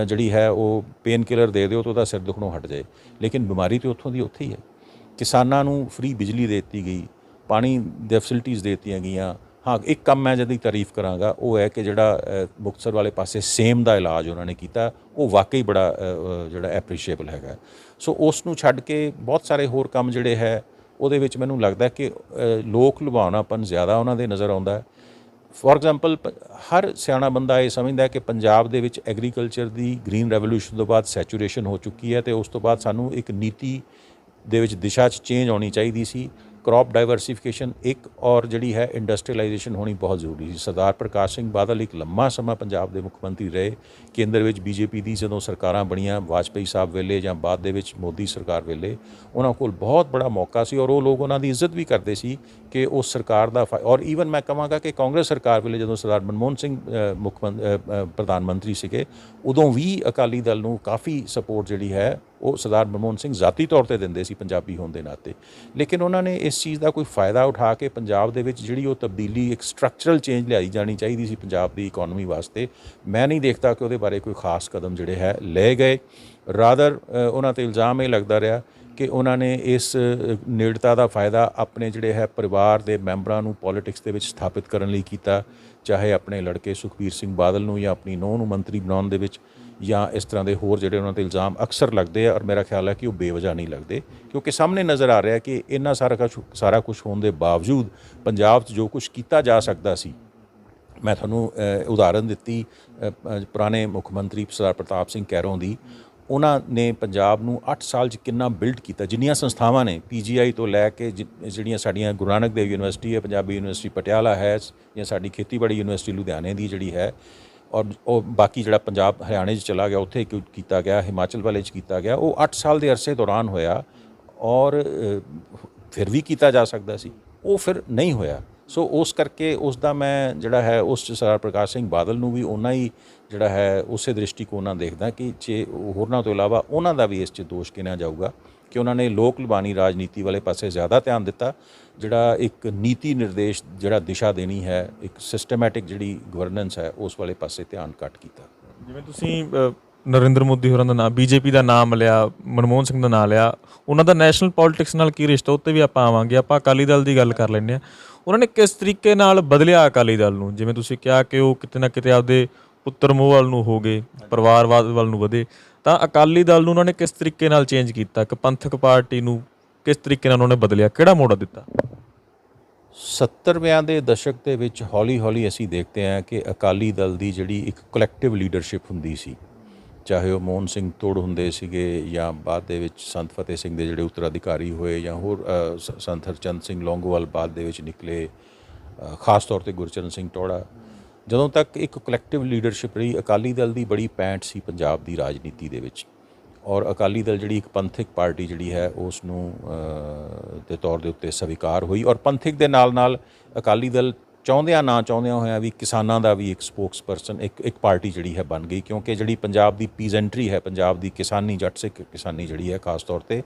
ਜਿਹੜੀ ਹੈ ਉਹ ਪੇਨ ਕਿਲਰ ਦੇ ਦਿਓ ਤਾਂ ਉਹਦਾ ਸਿਰ ਦੁਖਣੋਂ ਹਟ ਜਾਏ। ਲੇਕਿਨ ਬਿਮਾਰੀ ਤਾਂ ਉੱਥੋਂ ਦੀ ਉੱਥੇ ਹੀ ਹੈ। ਕਿਸਾਨਾਂ ਨੂੰ ਫ੍ਰੀ ਬਿਜਲੀ ਦੇ ਦਿੱਤੀ ਗਈ, ਪਾਣੀ ਦੇ ਫੈਸਿਲਿਟੀਜ਼ ਦੇ ਦਿੱਤੀਆਂ ਗਈਆਂ। ਹਾਂ, ਇੱਕ ਕੰਮ ਮੈਂ ਜਿਹਦੀ ਤਾਰੀਫ ਕਰਾਂਗਾ ਉਹ ਹੈ ਕਿ ਜਿਹੜਾ ਮੁਕਤਸਰ ਵਾਲੇ ਪਾਸੇ ਸੇਮ ਦਾ ਇਲਾਜ ਉਹਨਾਂ ਨੇ ਕੀਤਾ, ਉਹ ਵਾਕਈ ਬੜਾ ਜਿਹੜਾ ਐਪਰੀਸ਼ੀਏਬਲ ਹੈਗਾ। ਸੋ ਉਸ ਨੂੰ ਛੱਡ ਕੇ ਬਹੁਤ ਸਾਰੇ ਹੋਰ ਕੰਮ ਜਿਹੜੇ ਹੈ ਉਹਦੇ ਵਿੱਚ ਮੈਨੂੰ ਲੱਗਦਾ ਕਿ ਲੋਕ ਲੁਭਾਉਣਾਪਨ ਜ਼ਿਆਦਾ ਉਹਨਾਂ ਦੇ ਨਜ਼ਰ ਆਉਂਦਾ। ਫੋਰ ਐਗਜ਼ਾਮਪਲ, ਹਰ ਸਿਆਣਾ ਬੰਦਾ ਇਹ ਸਮਝਦਾ ਕਿ ਪੰਜਾਬ ਦੇ ਵਿੱਚ ਐਗਰੀਕਲਚਰ ਦੀ ਗ੍ਰੀਨ ਰੈਵੋਲੂਸ਼ਨ ਤੋਂ ਬਾਅਦ ਸੈਚੂਰੇਸ਼ਨ ਹੋ ਚੁੱਕੀ ਹੈ ਅਤੇ ਉਸ ਤੋਂ ਬਾਅਦ ਸਾਨੂੰ ਇੱਕ ਨੀਤੀ ਦੇ ਵਿੱਚ ਦਿਸ਼ਾ 'ਚ ਚੇਂਜ ਆਉਣੀ ਚਾਹੀਦੀ ਸੀ। क्रॉप डाइवर्सिफिकेशन एक और जिहड़ी है इंडस्ट्रीलाइजेशन होनी बहुत ਜ਼ਰੂਰੀ ਸੀ। ਸਰਦਾਰ ਪ੍ਰਕਾਸ਼ ਸਿੰਘ ਬਾਦਲ ਇੱਕ ਲੰਮਾ ਸਮਾਂ ਪੰਜਾਬ ਦੇ ਮੁੱਖ ਮੰਤਰੀ ਰਹੇ। ਕੇਂਦਰ ਵਿੱਚ ਬੀਜੇਪੀ ਦੀ ਜਦੋਂ ਸਰਕਾਰਾਂ ਬਣੀਆਂ ਵਾਜਪਾਈ ਸਾਹਿਬ ਵੇਲੇ ਜਾਂ ਬਾਅਦ ਦੇ ਵਿੱਚ ਮੋਦੀ ਸਰਕਾਰ ਵੇਲੇ, ਉਹਨਾਂ ਕੋਲ ਬਹੁਤ ਬੜਾ ਮੌਕਾ ਸੀ ਔਰ ਉਹ ਲੋਕ ਉਹਨਾਂ ਦੀ ਇੱਜ਼ਤ ਵੀ ਕਰਦੇ ਸੀ ਕਿ ਉਸ ਸਰਕਾਰ ਦਾ ਔਰ ਈਵਨ ਮੈਂ ਕਹਾਂਗਾ ਕਿ ਕਾਂਗਰਸ ਸਰਕਾਰ ਵੇਲੇ ਜਦੋਂ ਸਰਦਾਰ ਮਨਮੋਹਨ ਸਿੰਘ ਪ੍ਰਧਾਨ ਮੰਤਰੀ ਸੀਗੇ, ਉਦੋਂ ਵੀ ਅਕਾਲੀ ਦਲ ਨੂੰ ਕਾਫੀ ਸਪੋਰਟ ਜਿਹੜੀ ਹੈ ਉਹ ਸਰਦਾਰ ਮਨਮੋਹਨ ਸਿੰਘ ਜ਼ਾਤੀ ਤੌਰ 'ਤੇ ਦਿੰਦੇ ਸੀ ਪੰਜਾਬੀ ਹੋਣ ਦੇ ਨਾਤੇ। ਲੇਕਿਨ ਉਹਨਾਂ ਨੇ ਇਸ ਚੀਜ਼ ਦਾ ਕੋਈ ਫਾਇਦਾ ਉਠਾ ਕੇ ਪੰਜਾਬ ਦੇ ਵਿੱਚ ਜਿਹੜੀ ਉਹ ਤਬਦੀਲੀ ਇੱਕ ਸਟਰਕਚਰਲ ਚੇਂਜ ਲਿਆਈ ਜਾਣੀ ਚਾਹੀਦੀ ਸੀ ਪੰਜਾਬ ਦੀ ਇਕੋਨਮੀ ਵਾਸਤੇ, ਮੈਂ ਨਹੀਂ ਦੇਖਦਾ ਕਿ ਉਹਦੇ ਬਾਰੇ ਕੋਈ ਖਾਸ ਕਦਮ ਜਿਹੜੇ ਹੈ ਲਏ ਗਏ। ਰਾਦਰ ਉਹਨਾਂ 'ਤੇ ਇਲਜ਼ਾਮ ਇਹ ਲੱਗਦਾ ਰਿਹਾ ਕਿ ਉਹਨਾਂ ਨੇ ਇਸ ਨੇੜਤਾ ਦਾ ਫਾਇਦਾ ਆਪਣੇ ਜਿਹੜੇ ਹੈ ਪਰਿਵਾਰ ਦੇ ਮੈਂਬਰਾਂ ਨੂੰ ਪੋਲੀਟਿਕਸ ਦੇ ਵਿੱਚ ਸਥਾਪਿਤ ਕਰਨ ਲਈ ਕੀਤਾ, ਚਾਹੇ ਆਪਣੇ ਲੜਕੇ ਸੁਖਬੀਰ ਸਿੰਘ ਬਾਦਲ ਨੂੰ ਜਾਂ ਆਪਣੀ ਨੂੰਹ ਨੂੰ ਮੰਤਰੀ ਬਣਾਉਣ ਦੇ ਵਿੱਚ, ਜਾਂ ਇਸ ਤਰ੍ਹਾਂ ਦੇ ਹੋਰ ਜਿਹੜੇ ਉਹਨਾਂ 'ਤੇ ਇਲਜ਼ਾਮ ਅਕਸਰ ਲੱਗਦੇ ਆ ਔਰ ਮੇਰਾ ਖਿਆਲ ਹੈ ਕਿ ਉਹ ਬੇਵਜ੍ਹਾ ਨਹੀਂ ਲੱਗਦੇ, ਕਿਉਂਕਿ ਸਾਹਮਣੇ ਨਜ਼ਰ ਆ ਰਿਹਾ ਕਿ ਇੰਨਾ ਸਾਰਾ ਕੁਛ ਹੋਣ ਦੇ ਬਾਵਜੂਦ ਪੰਜਾਬ 'ਚ ਜੋ ਕੁਛ ਕੀਤਾ ਜਾ ਸਕਦਾ ਸੀ। ਮੈਂ ਤੁਹਾਨੂੰ ਉਦਾਹਰਨ ਦਿੱਤੀ ਪੁਰਾਣੇ ਮੁੱਖ ਮੰਤਰੀ ਸਰਦਾਰ ਪ੍ਰਤਾਪ ਸਿੰਘ ਕੈਰੋਂ ਦੀ। ਉਹਨਾਂ ਨੇ ਪੰਜਾਬ ਨੂੰ 8 ਸਾਲ 'ਚ ਕਿੰਨਾ ਬਿਲਡ ਕੀਤਾ। ਜਿੰਨੀਆਂ ਸੰਸਥਾਵਾਂ ਨੇ PGI ਤੋਂ ਲੈ ਕੇ ਜਿਹੜੀਆਂ ਸਾਡੀਆਂ ਗੁਰੂ ਨਾਨਕ ਦੇਵ ਯੂਨੀਵਰਸਿਟੀ ਹੈ, ਪੰਜਾਬੀ ਯੂਨੀਵਰਸਿਟੀ ਪਟਿਆਲਾ ਹੈ, ਜਾਂ ਸਾਡੀ ਖੇਤੀਬਾੜੀ ਯੂਨੀਵਰਸਿਟੀ ਲੁਧਿਆਣੇ ਦੀ ਜਿਹੜੀ ਹੈ, ਔਰ ਉਹ ਬਾਕੀ ਜਿਹੜਾ ਪੰਜਾਬ ਹਰਿਆਣੇ 'ਚ ਚਲਾ ਗਿਆ ਉੱਥੇ ਕੀਤਾ ਗਿਆ, ਹਿਮਾਚਲ ਵਾਲੇ 'ਚ ਕੀਤਾ ਗਿਆ, ਉਹ 8 ਸਾਲ ਦੇ ਅਰਸੇ ਦੌਰਾਨ ਹੋਇਆ ਔਰ ਫਿਰ ਵੀ ਕੀਤਾ ਜਾ ਸਕਦਾ ਸੀ, ਉਹ ਫਿਰ ਨਹੀਂ ਹੋਇਆ। ਸੋ ਉਸ ਕਰਕੇ ਉਸ ਦਾ ਮੈਂ ਜਿਹੜਾ ਹੈ ਉਸ 'ਚ ਸਰਦਾਰ ਪ੍ਰਕਾਸ਼ ਸਿੰਘ ਬਾਦਲ ਨੂੰ ਵੀ ਓਨਾ ਹੀ ਜਿਹੜਾ ਹੈ ਉਸੇ ਦ੍ਰਿਸ਼ਟੀਕੋਣ ਨਾਲ ਦੇਖਦਾ ਕਿ ਜੇ ਹੋਰਨਾਂ ਤੋਂ ਇਲਾਵਾ ਉਹਨਾਂ ਦਾ ਵੀ ਇਸ 'ਚ ਦੋਸ਼ ਗਿਣਿਆ ਜਾਊਗਾ ਕਿ ਉਹਨਾਂ ਨੇ ਲੋਕ ਲੁਬਾਨੀ ਰਾਜਨੀਤੀ ਵਾਲੇ ਪਾਸੇ ਜ਼ਿਆਦਾ ਧਿਆਨ ਦਿੱਤਾ, ਜਿਹੜਾ ਇੱਕ ਨੀਤੀ ਨਿਰਦੇਸ਼ ਜਿਹੜਾ ਦਿਸ਼ਾ ਦੇਣੀ ਹੈ, ਇੱਕ ਸਿਸਟਮੈਟਿਕ ਜਿਹੜੀ ਗਵਰਨੈਂਸ ਹੈ, ਉਸ ਵਾਲੇ ਪਾਸੇ ਧਿਆਨ ਘੱਟ ਕੀਤਾ। ਜਿਵੇਂ ਤੁਸੀਂ ਨਰਿੰਦਰ ਮੋਦੀ ਹੋਰਾਂ ਦਾ ਨਾਮ, BJP ਦਾ ਨਾਮ ਲਿਆ, ਮਨਮੋਹਨ ਸਿੰਘ ਦਾ ਨਾਮ ਲਿਆ, ਉਹਨਾਂ ਦਾ ਨੈਸ਼ਨਲ ਪੋਲਿਟਿਕਸ ਨਾਲ ਕੀ ਰਿਸ਼ਤਾ, ਉੱਤੇ ਵੀ ਆਪਾਂ ਆਵਾਂਗੇ। ਆਪਾਂ ਅਕਾਲੀ ਦਲ ਦੀ ਗੱਲ ਕਰ ਲੈਂਦੇ ਹਾਂ। ਉਹਨਾਂ ਨੇ ਕਿਸ ਤਰੀਕੇ ਨਾਲ ਬਦਲਿਆ ਅਕਾਲੀ ਦਲ ਨੂੰ? ਜਿਵੇਂ ਤੁਸੀਂ ਕਿਹਾ ਕਿ ਉਹ ਕਿਤੇ ਨਾ ਕਿਤੇ ਆਪਦੇ ਪੁੱਤਰ ਮੋਹ ਵੱਲ ਨੂੰ ਹੋ ਗਏ, ਪਰਿਵਾਰਵਾਦ ਵੱਲ ਨੂੰ ਵਧੇ, ਤਾਂ ਅਕਾਲੀ ਦਲ ਨੂੰ ਉਹਨਾਂ ਨੇ ਕਿਸ ਤਰੀਕੇ ਨਾਲ ਚੇਂਜ ਕੀਤਾ? ਇੱਕ ਪੰਥਕ ਪਾਰਟੀ ਨੂੰ ਕਿਸ ਤਰੀਕੇ ਨਾਲ ਉਹਨਾਂ ਨੇ ਬਦਲਿਆ, ਕਿਹੜਾ ਮੋੜ ਦਿੱਤਾ? 70ਵਿਆਂ ਦੇ ਦਸ਼ਕ ਦੇ ਵਿੱਚ ਹੌਲੀ ਹੌਲੀ ਅਸੀਂ ਦੇਖਦੇ ਹਾਂ ਕਿ ਅਕਾਲੀ ਦਲ ਦੀ ਜਿਹੜੀ ਇੱਕ ਕਲੈਕਟਿਵ ਲੀਡਰਸ਼ਿਪ ਹੁੰਦੀ ਸੀ, ਚਾਹੇ ਉਹ ਮੋਹਨ ਸਿੰਘ ਤੋੜ ਹੁੰਦੇ ਸੀਗੇ ਜਾਂ ਬਾਅਦ ਦੇ ਵਿੱਚ ਸੰਤ ਫਤਿਹ ਸਿੰਘ ਦੇ ਜਿਹੜੇ ਉੱਤਰਾਧਿਕਾਰੀ ਹੋਏ, ਜਾਂ ਹੋਰ ਸੰਤ ਹਰਚੰਦ ਸਿੰਘ ਲੌਂਗੋਵਾਲ ਬਾਅਦ ਦੇ ਵਿੱਚ ਨਿਕਲੇ, ਖਾਸ ਤੌਰ 'ਤੇ ਗੁਰਚਰਨ ਸਿੰਘ ਟੌੜਾ, ਜਦੋਂ ਤੱਕ ਇੱਕ ਕਲੈਕਟਿਵ ਲੀਡਰਸ਼ਿਪ ਰਹੀ, ਅਕਾਲੀ ਦਲ ਦੀ ਬੜੀ ਪੈਂਠ ਸੀ ਪੰਜਾਬ ਦੀ ਰਾਜਨੀਤੀ ਦੇ ਵਿੱਚ। ਔਰ ਅਕਾਲੀ ਦਲ ਜਿਹੜੀ ਇੱਕ ਪੰਥਕ ਪਾਰਟੀ ਜਿਹੜੀ ਹੈ ਉਸ ਨੂੰ ਦੇ ਤੌਰ ਦੇ ਉੱਤੇ ਸਵੀਕਾਰ ਹੋਈ, ਔਰ ਪੰਥਕ ਦੇ ਨਾਲ ਨਾਲ ਅਕਾਲੀ ਦਲ ਚਾਹੁੰਦਿਆਂ ਨਾ ਚਾਹੁੰਦਿਆਂ ਹੋਇਆਂ ਵੀ ਕਿਸਾਨਾਂ ਦਾ ਵੀ ਇੱਕ ਸਪੋਕਸ ਪਰਸਨ ਇੱਕ ਪਾਰਟੀ ਜਿਹੜੀ ਹੈ ਬਣ ਗਈ, ਕਿਉਂਕਿ ਜਿਹੜੀ ਪੰਜਾਬ ਦੀ ਪੀਜ਼ੈਂਟਰੀ ਹੈ, ਪੰਜਾਬ ਦੀ ਕਿਸਾਨੀ, ਜੱਟ ਸਿੱਖ ਕਿਸਾਨੀ ਜਿਹੜੀ ਹੈ ਖਾਸ ਤੌਰ 'ਤੇ,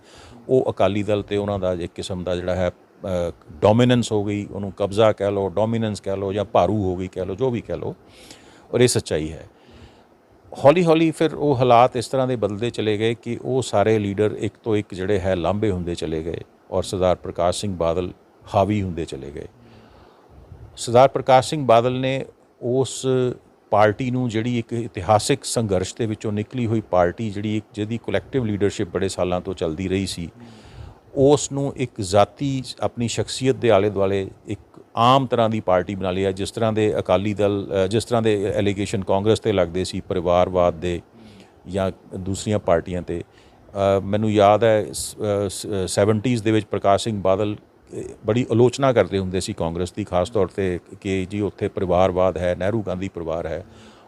ਉਹ ਅਕਾਲੀ ਦਲ ਤੇ ਉਹਨਾਂ ਦਾ ਇੱਕ ਕਿਸਮ ਦਾ ਜਿਹੜਾ ਹੈ ਡੋਮੀਨੈਂਸ ਹੋ ਗਈ, ਉਹਨੂੰ ਕਬਜ਼ਾ ਕਹਿ ਲਓ, ਡੋਮੀਨੈਂਸ ਕਹਿ ਲਓ, ਜਾਂ ਭਾਰੂ ਹੋ ਗਈ ਕਹਿ ਲਓ, ਜੋ ਵੀ ਕਹਿ ਲਓ, ਔਰ ਇਹ ਸੱਚਾਈ ਹੈ। ਹੌਲੀ ਹੌਲੀ ਫਿਰ ਉਹ ਹਾਲਾਤ ਇਸ ਤਰ੍ਹਾਂ ਦੇ ਬਦਲਦੇ ਚਲੇ ਗਏ ਕਿ ਉਹ ਸਾਰੇ ਲੀਡਰ ਇੱਕ ਤੋਂ ਇੱਕ ਜਿਹੜੇ ਹੈ ਲਾਂਭੇ ਹੁੰਦੇ ਚਲੇ ਗਏ, ਔਰ ਸਰਦਾਰ ਪ੍ਰਕਾਸ਼ ਸਿੰਘ ਬਾਦਲ ਹਾਵੀ ਹੁੰਦੇ ਚਲੇ ਗਏ। ਸਰਦਾਰ ਪ੍ਰਕਾਸ਼ ਸਿੰਘ ਬਾਦਲ ਨੇ ਉਸ ਪਾਰਟੀ ਨੂੰ, ਜਿਹੜੀ ਇੱਕ ਇਤਿਹਾਸਿਕ ਸੰਘਰਸ਼ ਦੇ ਵਿੱਚੋਂ ਨਿਕਲੀ ਹੋਈ ਪਾਰਟੀ, ਜਿਹਦੀ ਕਲੈਕਟਿਵ ਲੀਡਰਸ਼ਿਪ ਬੜੇ ਸਾਲਾਂ ਤੋਂ ਚੱਲਦੀ ਰਹੀ ਸੀ, ਉਸ ਨੂੰ ਇੱਕ ਜ਼ਾਤੀ ਆਪਣੀ ਸ਼ਖਸੀਅਤ ਦੇ ਆਲੇ ਦੁਆਲੇ ਇੱਕ ਆਮ ਤਰ੍ਹਾਂ ਦੀ ਪਾਰਟੀ ਬਣਾ ਲਿਆ। ਜਿਸ ਤਰ੍ਹਾਂ ਦੇ ਅਕਾਲੀ ਦਲ, ਜਿਸ ਤਰ੍ਹਾਂ ਦੇ ਐਲੀਗੇਸ਼ਨ ਕਾਂਗਰਸ 'ਤੇ ਲੱਗਦੇ ਸੀ ਪਰਿਵਾਰਵਾਦ ਦੇ ਜਾਂ ਦੂਸਰੀਆਂ ਪਾਰਟੀਆਂ 'ਤੇ, ਮੈਨੂੰ ਯਾਦ ਹੈ 70s ਦੇ ਵਿੱਚ ਪ੍ਰਕਾਸ਼ ਸਿੰਘ ਬਾਦਲ ਬੜੀ ਆਲੋਚਨਾ ਕਰਦੇ ਹੁੰਦੇ ਸੀ ਕਾਂਗਰਸ ਦੀ, ਖਾਸ ਤੌਰ 'ਤੇ ਕਿ ਜੀ ਉੱਥੇ ਪਰਿਵਾਰਵਾਦ ਹੈ, ਨਹਿਰੂ ਗਾਂਧੀ ਪਰਿਵਾਰ ਹੈ।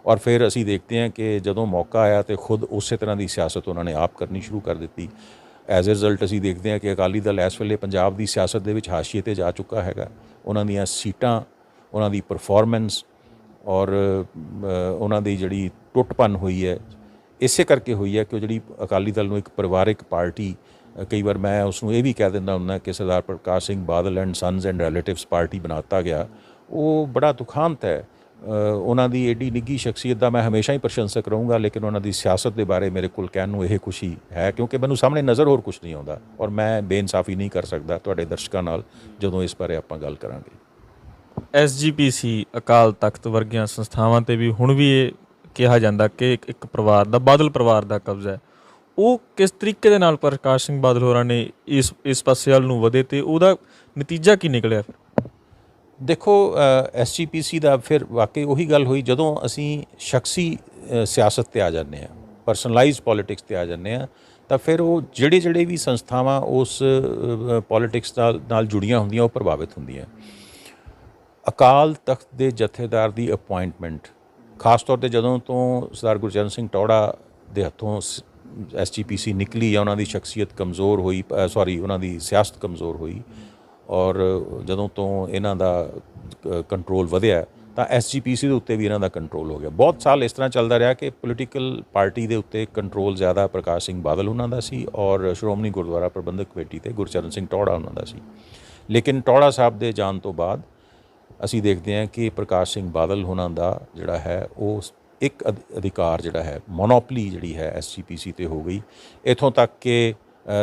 ਔਰ ਫਿਰ ਅਸੀਂ ਦੇਖਦੇ ਹਾਂ ਕਿ ਜਦੋਂ ਮੌਕਾ ਆਇਆ ਤਾਂ ਖੁਦ ਉਸੇ ਤਰ੍ਹਾਂ ਦੀ ਸਿਆਸਤ ਉਹਨਾਂ ਨੇ ਆਪ ਕਰਨੀ ਸ਼ੁਰੂ ਕਰ ਦਿੱਤੀ। ਐਜ਼ ਅ ਰਿਜ਼ਲਟ ਅਸੀਂ ਦੇਖਦੇ ਹਾਂ ਕਿ ਅਕਾਲੀ ਦਲ ਇਸ ਵੇਲੇ ਪੰਜਾਬ ਦੀ ਸਿਆਸਤ ਦੇ ਵਿੱਚ ਹਾਸ਼ੀਏ 'ਤੇ ਜਾ ਚੁੱਕਾ ਹੈਗਾ। ਉਹਨਾਂ ਦੀਆਂ ਸੀਟਾਂ, ਉਹਨਾਂ ਦੀ ਪਰਫਾਰਮੈਂਸ ਔਰ ਉਹਨਾਂ ਦੀ ਜਿਹੜੀ ਟੁੱਟ-ਭੰਨ ਹੋਈ ਹੈ, ਇਸੇ ਕਰਕੇ ਹੋਈ ਹੈ ਕਿ ਉਹ ਜਿਹੜੀ ਅਕਾਲੀ ਦਲ ਨੂੰ ਇੱਕ ਪਰਿਵਾਰਿਕ ਪਾਰਟੀ, ਕਈ ਵਾਰ ਮੈਂ ਉਸ ਨੂੰ ਇਹ ਵੀ ਕਹਿ ਦਿੰਦਾ ਹੁੰਦਾ ਕਿ Sardar Prakash Singh Badal and sons and relatives party ਬਣਾ ਦਿੱਤਾ ਗਿਆ, ਉਹ ਬੜਾ ਦੁਖਾਂਤ ਹੈ। ਉਹਨਾਂ ਦੀ ਏਡੀ ਨਿੱਘੀ ਸ਼ਖਸੀਅਤ ਦਾ ਮੈਂ ਹਮੇਸ਼ਾ ਹੀ ਪ੍ਰਸ਼ੰਸਕ ਰਹੂੰਗਾ, ਲੇਕਿਨ ਉਹਨਾਂ ਦੀ ਸਿਆਸਤ ਦੇ ਬਾਰੇ ਮੇਰੇ ਕੋਲ ਕਹਿਣ ਨੂੰ ਇਹ ਖੁਸ਼ੀ ਹੈ ਕਿਉਂਕਿ ਮੈਨੂੰ ਸਾਹਮਣੇ ਨਜ਼ਰ ਹੋਰ ਕੁਛ ਨਹੀਂ ਆਉਂਦਾ, ਔਰ ਮੈਂ ਬੇਇਨਸਾਫੀ ਨਹੀਂ ਕਰ ਸਕਦਾ ਤੁਹਾਡੇ ਦਰਸ਼ਕਾਂ ਨਾਲ ਜਦੋਂ ਇਸ ਬਾਰੇ ਆਪਾਂ ਗੱਲ ਕਰਾਂਗੇ। SGPC, ਅਕਾਲ ਤਖਤ ਵਰਗੀਆਂ ਸੰਸਥਾਵਾਂ 'ਤੇ ਵੀ ਹੁਣ ਵੀ ਇਹ ਕਿਹਾ ਜਾਂਦਾ ਕਿ ਇੱਕ ਪਰਿਵਾਰ ਦਾ, ਬਾਦਲ ਪਰਿਵਾਰ ਦਾ ਕਬਜ਼ਾ ਹੈ। ਉਹ ਕਿਸ ਤਰੀਕੇ ਦੇ ਨਾਲ ਪ੍ਰਕਾਸ਼ ਸਿੰਘ ਬਾਦਲ ਹੋਰਾਂ ਨੇ ਇਸ ਪਾਸੇ ਵੱਲ ਨੂੰ ਵਧੇ ਅਤੇ ਉਹਦਾ ਨਤੀਜਾ ਕੀ ਨਿਕਲਿਆ? ਫਿਰ ਦੇਖੋ, SGPC ਦਾ ਫਿਰ ਵਾਕਈ ਉਹੀ ਗੱਲ ਹੋਈ, ਜਦੋਂ ਅਸੀਂ ਸ਼ਖਸੀ ਸਿਆਸਤ 'ਤੇ ਆ ਜਾਂਦੇ ਹਾਂ, ਪਰਸਨਲਾਈਜ਼ ਪੋਲੀਟਿਕਸ 'ਤੇ ਆ ਜਾਂਦੇ ਹਾਂ, ਤਾਂ ਫਿਰ ਉਹ ਜਿਹੜੇ ਵੀ ਸੰਸਥਾਵਾਂ ਉਸ ਪੋਲੀਟਿਕਸ ਨਾਲ ਜੁੜੀਆਂ ਹੁੰਦੀਆਂ ਉਹ ਪ੍ਰਭਾਵਿਤ ਹੁੰਦੀਆਂ। ਅਕਾਲ ਤਖਤ ਦੇ ਜਥੇਦਾਰ ਦੀ ਅਪੁਆਇੰਟਮੈਂਟ ਖਾਸ ਤੌਰ 'ਤੇ ਜਦੋਂ ਤੋਂ ਸਰਦਾਰ ਗੁਰਚਰਨ ਸਿੰਘ ਟੌਹੜਾ ਦੇ ਹੱਥੋਂ SGPC ਨਿਕਲੀ ਜਾਂ ਉਹਨਾਂ ਦੀ ਸ਼ਖਸੀਅਤ ਕਮਜ਼ੋਰ ਹੋਈ, ਉਹਨਾਂ ਦੀ ਸਿਆਸਤ ਕਮਜ਼ੋਰ ਹੋਈ, ਔਰ ਜਦੋਂ ਤੋਂ ਇਹਨਾਂ ਦਾ ਕੰਟਰੋਲ ਵਧਿਆ ਤਾਂ SGPC ਦੇ ਉੱਤੇ ਵੀ ਇਹਨਾਂ ਦਾ ਕੰਟਰੋਲ ਹੋ ਗਿਆ। ਬਹੁਤ ਸਾਲ ਇਸ ਤਰ੍ਹਾਂ ਚੱਲਦਾ ਰਿਹਾ ਕਿ ਪੋਲੀਟੀਕਲ ਪਾਰਟੀ ਦੇ ਉੱਤੇ ਕੰਟਰੋਲ ਜ਼ਿਆਦਾ ਪ੍ਰਕਾਸ਼ ਸਿੰਘ ਬਾਦਲ ਉਹਨਾਂ ਦਾ ਸੀ ਔਰ ਸ਼੍ਰੋਮਣੀ ਗੁਰਦੁਆਰਾ ਪ੍ਰਬੰਧਕ ਕਮੇਟੀ ਤੇ ਗੁਰਚਰਨ ਸਿੰਘ ਟੌਹੜਾ ਉਹਨਾਂ ਦਾ ਸੀ। ਲੇਕਿਨ ਟੌਹੜਾ ਸਾਹਿਬ ਦੇ ਜਾਣ ਤੋਂ ਬਾਅਦ ਅਸੀਂ ਦੇਖਦੇ ਹਾਂ ਕਿ ਪ੍ਰਕਾਸ਼ ਸਿੰਘ ਬਾਦਲ ਉਹਨਾਂ ਦਾ ਜਿਹੜਾ ਹੈ ਉਹ ਇੱਕ ਅਧਿਕਾਰ ਜਿਹੜਾ ਹੈ, ਮੋਨੋਪਲੀ ਜਿਹੜੀ ਹੈ SGPC ਤੇ ਹੋ ਗਈ। ਇੱਥੋਂ ਤੱਕ ਕਿ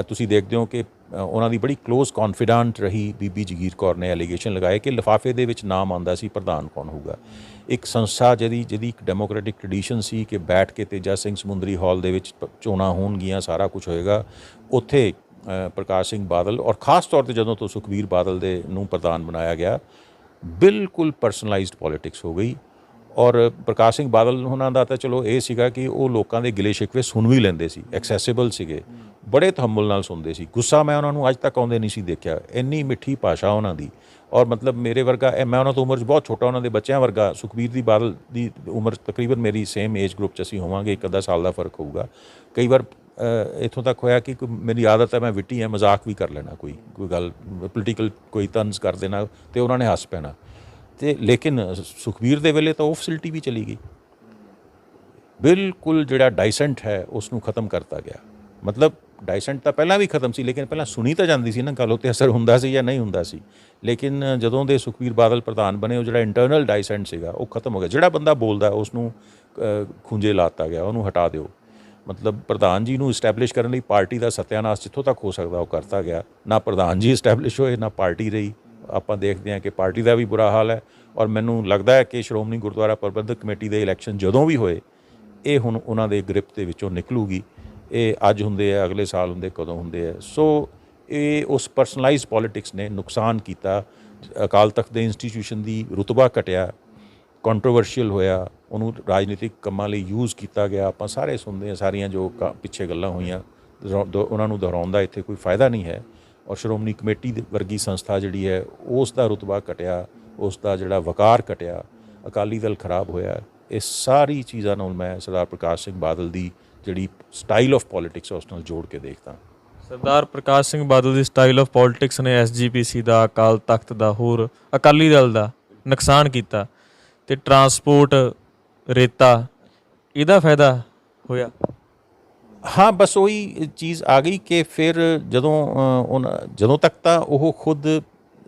ਤੁਸੀਂ ਦੇਖਦੇ ਹੋ ਕਿ ਉਹਨਾਂ ਦੀ ਬੜੀ ਕਲੋਜ਼ ਕੌਨਫੀਡੈਂਟ ਰਹੀ ਬੀਬੀ ਜਗੀਰ ਕੌਰ ਨੇ ਐਲੀਗੇਸ਼ਨ ਲਗਾਏ ਕਿ ਲਿਫਾਫੇ ਦੇ ਵਿੱਚ ਨਾਮ ਆਉਂਦਾ ਸੀ ਪ੍ਰਧਾਨ ਕੌਣ ਹੋਊਗਾ। ਇੱਕ ਸੰਸਥਾ ਜਿਹਦੀ ਇੱਕ ਡੈਮੋਕ੍ਰੈਟਿਕ ਟ੍ਰੈਡੀਸ਼ਨ ਸੀ ਕਿ ਬੈਠ ਕੇ ਤੇਜਾ ਸਿੰਘ ਸਮੁੰਦਰੀ ਹਾਲ ਦੇ ਵਿੱਚ ਚੋਣਾਂ ਹੋਣਗੀਆਂ, ਸਾਰਾ ਕੁਝ ਹੋਏਗਾ, ਉੱਥੇ ਪ੍ਰਕਾਸ਼ ਸਿੰਘ ਬਾਦਲ ਔਰ ਖ਼ਾਸ ਤੌਰ 'ਤੇ ਜਦੋਂ ਤੋਂ ਸੁਖਬੀਰ ਬਾਦਲ ਦੇ ਨੂੰ ਪ੍ਰਧਾਨ ਬਣਾਇਆ ਗਿਆ, ਬਿਲਕੁਲ ਪਰਸਨਲਾਈਜ਼ਡ ਪੋਲੀਟਿਕਸ ਹੋ ਗਈ। ਔਰ ਪ੍ਰਕਾਸ਼ ਸਿੰਘ ਬਾਦਲ ਉਹਨਾਂ ਦਾ ਤਾਂ ਚਲੋ ਇਹ ਸੀਗਾ ਕਿ ਉਹ ਲੋਕਾਂ ਦੇ ਗਿਲੇ ਸ਼ਿਕਵੇ ਸੁਣ ਵੀ ਲੈਂਦੇ ਸੀ, ਐਕਸੈਸਿਬਲ ਸੀਗੇ, ਬੜੇ ਤਹੱਮੁਲ ਨਾਲ ਸੁਣਦੇ ਸੀ। ਗੁੱਸਾ ਮੈਂ ਉਹਨਾਂ ਨੂੰ ਅੱਜ ਤੱਕ ਆਉਂਦੇ ਨਹੀਂ ਸੀ ਦੇਖਿਆ, ਇੰਨੀ ਮਿੱਠੀ ਭਾਸ਼ਾ ਉਹਨਾਂ ਦੀ। ਔਰ ਮਤਲਬ ਮੇਰੇ ਵਰਗਾ, ਮੈਂ ਉਹਨਾਂ ਤੋਂ ਉਮਰ 'ਚ ਬਹੁਤ ਛੋਟਾ, ਉਹਨਾਂ ਦੇ ਬੱਚਿਆਂ ਵਰਗਾ। ਸੁਖਬੀਰ ਦੀ ਬਾਦਲ ਦੀ ਉਮਰ ਤਕਰੀਬਨ ਮੇਰੀ ਸੇਮ ਏਜ ਗਰੁੱਪ 'ਚ ਅਸੀਂ ਹੋਵਾਂਗੇ, ਇੱਕ ਅੱਧਾ ਸਾਲ ਦਾ ਫ਼ਰਕ ਹੋਊਗਾ। ਕਈ ਵਾਰ ਇੱਥੋਂ ਤੱਕ ਹੋਇਆ ਕਿ ਮੇਰੀ ਆਦਤ ਹੈ, ਮੈਂ ਵਿਟੀ ਹਾਂ, ਮਜ਼ਾਕ ਵੀ ਕਰ ਲੈਣਾ, ਕੋਈ ਗੱਲ ਪੋਲੀਟੀਕਲ ਕੋਈ ਤੰਜ਼ ਕਰ ਦੇਣਾ ਅਤੇ ਉਹਨਾਂ ਨੇ ਹੱਸ ਪੈਣਾ। ਅਤੇ ਲੇਕਿਨ ਸੁਖਬੀਰ ਦੇ ਵੇਲੇ ਤਾਂ ਉਹ ਫੈਸਿਲਿਟੀ ਵੀ ਚਲੀ ਗਈ, ਬਿਲਕੁਲ ਜਿਹੜਾ ਡਾਈਸੈਂਟ ਹੈ ਉਸ ਨੂੰ ਖ਼ਤਮ ਕਰਤਾ ਗਿਆ। ਮਤਲਬ ਡਾਈਸੈਂਟ ਤਾਂ ਪਹਿਲਾਂ ਵੀ ਖਤਮ ਸੀ, ਲੇਕਿਨ ਪਹਿਲਾਂ ਸੁਣੀ ਤਾਂ ਜਾਂਦੀ ਸੀ ਨਾ ਗੱਲ, ਉੱਤੇ ਅਸਰ ਹੁੰਦਾ ਸੀ ਜਾਂ ਨਹੀਂ ਹੁੰਦਾ ਸੀ। ਲੇਕਿਨ ਜਦੋਂ ਦੇ ਸੁਖਬੀਰ ਬਾਦਲ ਪ੍ਰਧਾਨ ਬਣੇ, ਉਹ ਜਿਹੜਾ ਇੰਟਰਨਲ ਡਾਈਸੈਂਟ ਸੀਗਾ ਉਹ ਖਤਮ ਹੋ ਗਿਆ। ਜਿਹੜਾ ਬੰਦਾ ਬੋਲਦਾ ਉਸ ਨੂੰ ਖੂੰਜੇ ਲਾਤਾ ਗਿਆ, ਉਹਨੂੰ ਹਟਾ ਦਿਓ। ਮਤਲਬ ਪ੍ਰਧਾਨ ਜੀ ਨੂੰ ਇਸਟੈਬਲਿਸ਼ ਕਰਨ ਲਈ ਪਾਰਟੀ ਦਾ ਸਤਿਆਨਾਸ਼ ਜਿੱਥੋਂ ਤੱਕ ਹੋ ਸਕਦਾ ਉਹ ਕਰਤਾ ਗਿਆ। ਨਾ ਪ੍ਰਧਾਨ ਜੀ ਇਸਟੈਬਲਿਸ਼ ਹੋਏ, ਨਾ ਪਾਰਟੀ ਰਹੀ। ਆਪਾਂ ਦੇਖਦੇ ਹਾਂ ਕਿ ਪਾਰਟੀ ਦਾ ਵੀ ਬੁਰਾ ਹਾਲ ਹੈ। ਔਰ ਮੈਨੂੰ ਲੱਗਦਾ ਹੈ ਕਿ ਸ਼੍ਰੋਮਣੀ ਗੁਰਦੁਆਰਾ ਪ੍ਰਬੰਧਕ ਕਮੇਟੀ ਦੇ ਇਲੈਕਸ਼ਨ ਜਦੋਂ ਵੀ ਹੋਏ, ਇਹ ਹੁਣ ਉਹਨਾਂ ਦੇ ਗ੍ਰਿਪ ਦੇ ਵਿੱਚੋਂ ਨਿਕਲੂਗੀ। ਇਹ ਅੱਜ ਹੁੰਦੇ ਆ, ਅਗਲੇ ਸਾਲ ਹੁੰਦੇ, ਕਦੋਂ ਹੁੰਦੇ ਆ। ਸੋ ਇਹ ਉਸ ਪਰਸਨਲਾਈਜ਼ਡ ਪੋਲੀਟਿਕਸ ਨੇ ਨੁਕਸਾਨ ਕੀਤਾ। ਅਕਾਲ ਤਖਤ ਦੇ ਇੰਸਟੀਟਿਊਸ਼ਨ ਦੀ ਰੁਤਬਾ ਘਟਿਆ, ਕੰਟਰੋਵਰਸ਼ੀਅਲ ਹੋਇਆ, ਉਹਨੂੰ ਰਾਜਨੀਤਿਕ ਕੰਮਾਂ ਲਈ ਯੂਜ਼ ਕੀਤਾ ਗਿਆ। ਆਪਾਂ ਸਾਰੇ ਸੁਣਦੇ ਹਾਂ, ਸਾਰੀਆਂ ਜੋ ਪਿੱਛੇ ਗੱਲਾਂ ਹੋਈਆਂ, ਉਹਨਾਂ ਨੂੰ ਦੁਹਰਾਉਣ ਦਾ ਇੱਥੇ ਕੋਈ ਫਾਇਦਾ ਨਹੀਂ ਹੈ। ਔਰ ਸ਼੍ਰੋਮਣੀ ਕਮੇਟੀ ਵਰਗੀ ਸੰਸਥਾ ਜਿਹੜੀ ਹੈ ਉਸ ਦਾ ਰੁਤਬਾ ਘਟਿਆ, ਉਸ ਦਾ ਜਿਹੜਾ ਵਕਾਰ ਘਟਿਆ, ਅਕਾਲੀ ਦਲ ਖਰਾਬ ਹੋਇਆ। ਇਹ ਸਾਰੀ ਚੀਜ਼ਾਂ ਨਾਲ ਮੈਂ ਸਰਦਾਰ ਪ੍ਰਕਾਸ਼ ਸਿੰਘ ਬਾਦਲ ਦੀ ਜਿਹੜੀ ਸਟਾਈਲ ਆਫ ਪੋਲੀਟਿਕਸ ਉਸ ਨਾਲ ਜੋੜ ਕੇ ਦੇਖਦਾ। ਸਰਦਾਰ ਪ੍ਰਕਾਸ਼ ਸਿੰਘ ਬਾਦਲ ਦੀ ਸਟਾਈਲ ਆਫ ਪੋਲੀਟਿਕਸ ਨੇ SGPC ਦਾ, ਅਕਾਲ ਤਖਤ ਦਾ, ਹੋਰ ਅਕਾਲੀ ਦਲ ਦਾ ਨੁਕਸਾਨ ਕੀਤਾ ਅਤੇ ਟਰਾਂਸਪੋਰਟ, ਰੇਤਾ, ਇਹਦਾ ਫਾਇਦਾ ਹੋਇਆ। ਹਾਂ, ਬਸ ਉਹੀ ਚੀਜ਼ ਆ ਗਈ ਕਿ ਫਿਰ ਜਦੋਂ ਤੱਕ ਤਾਂ ਉਹ ਖੁਦ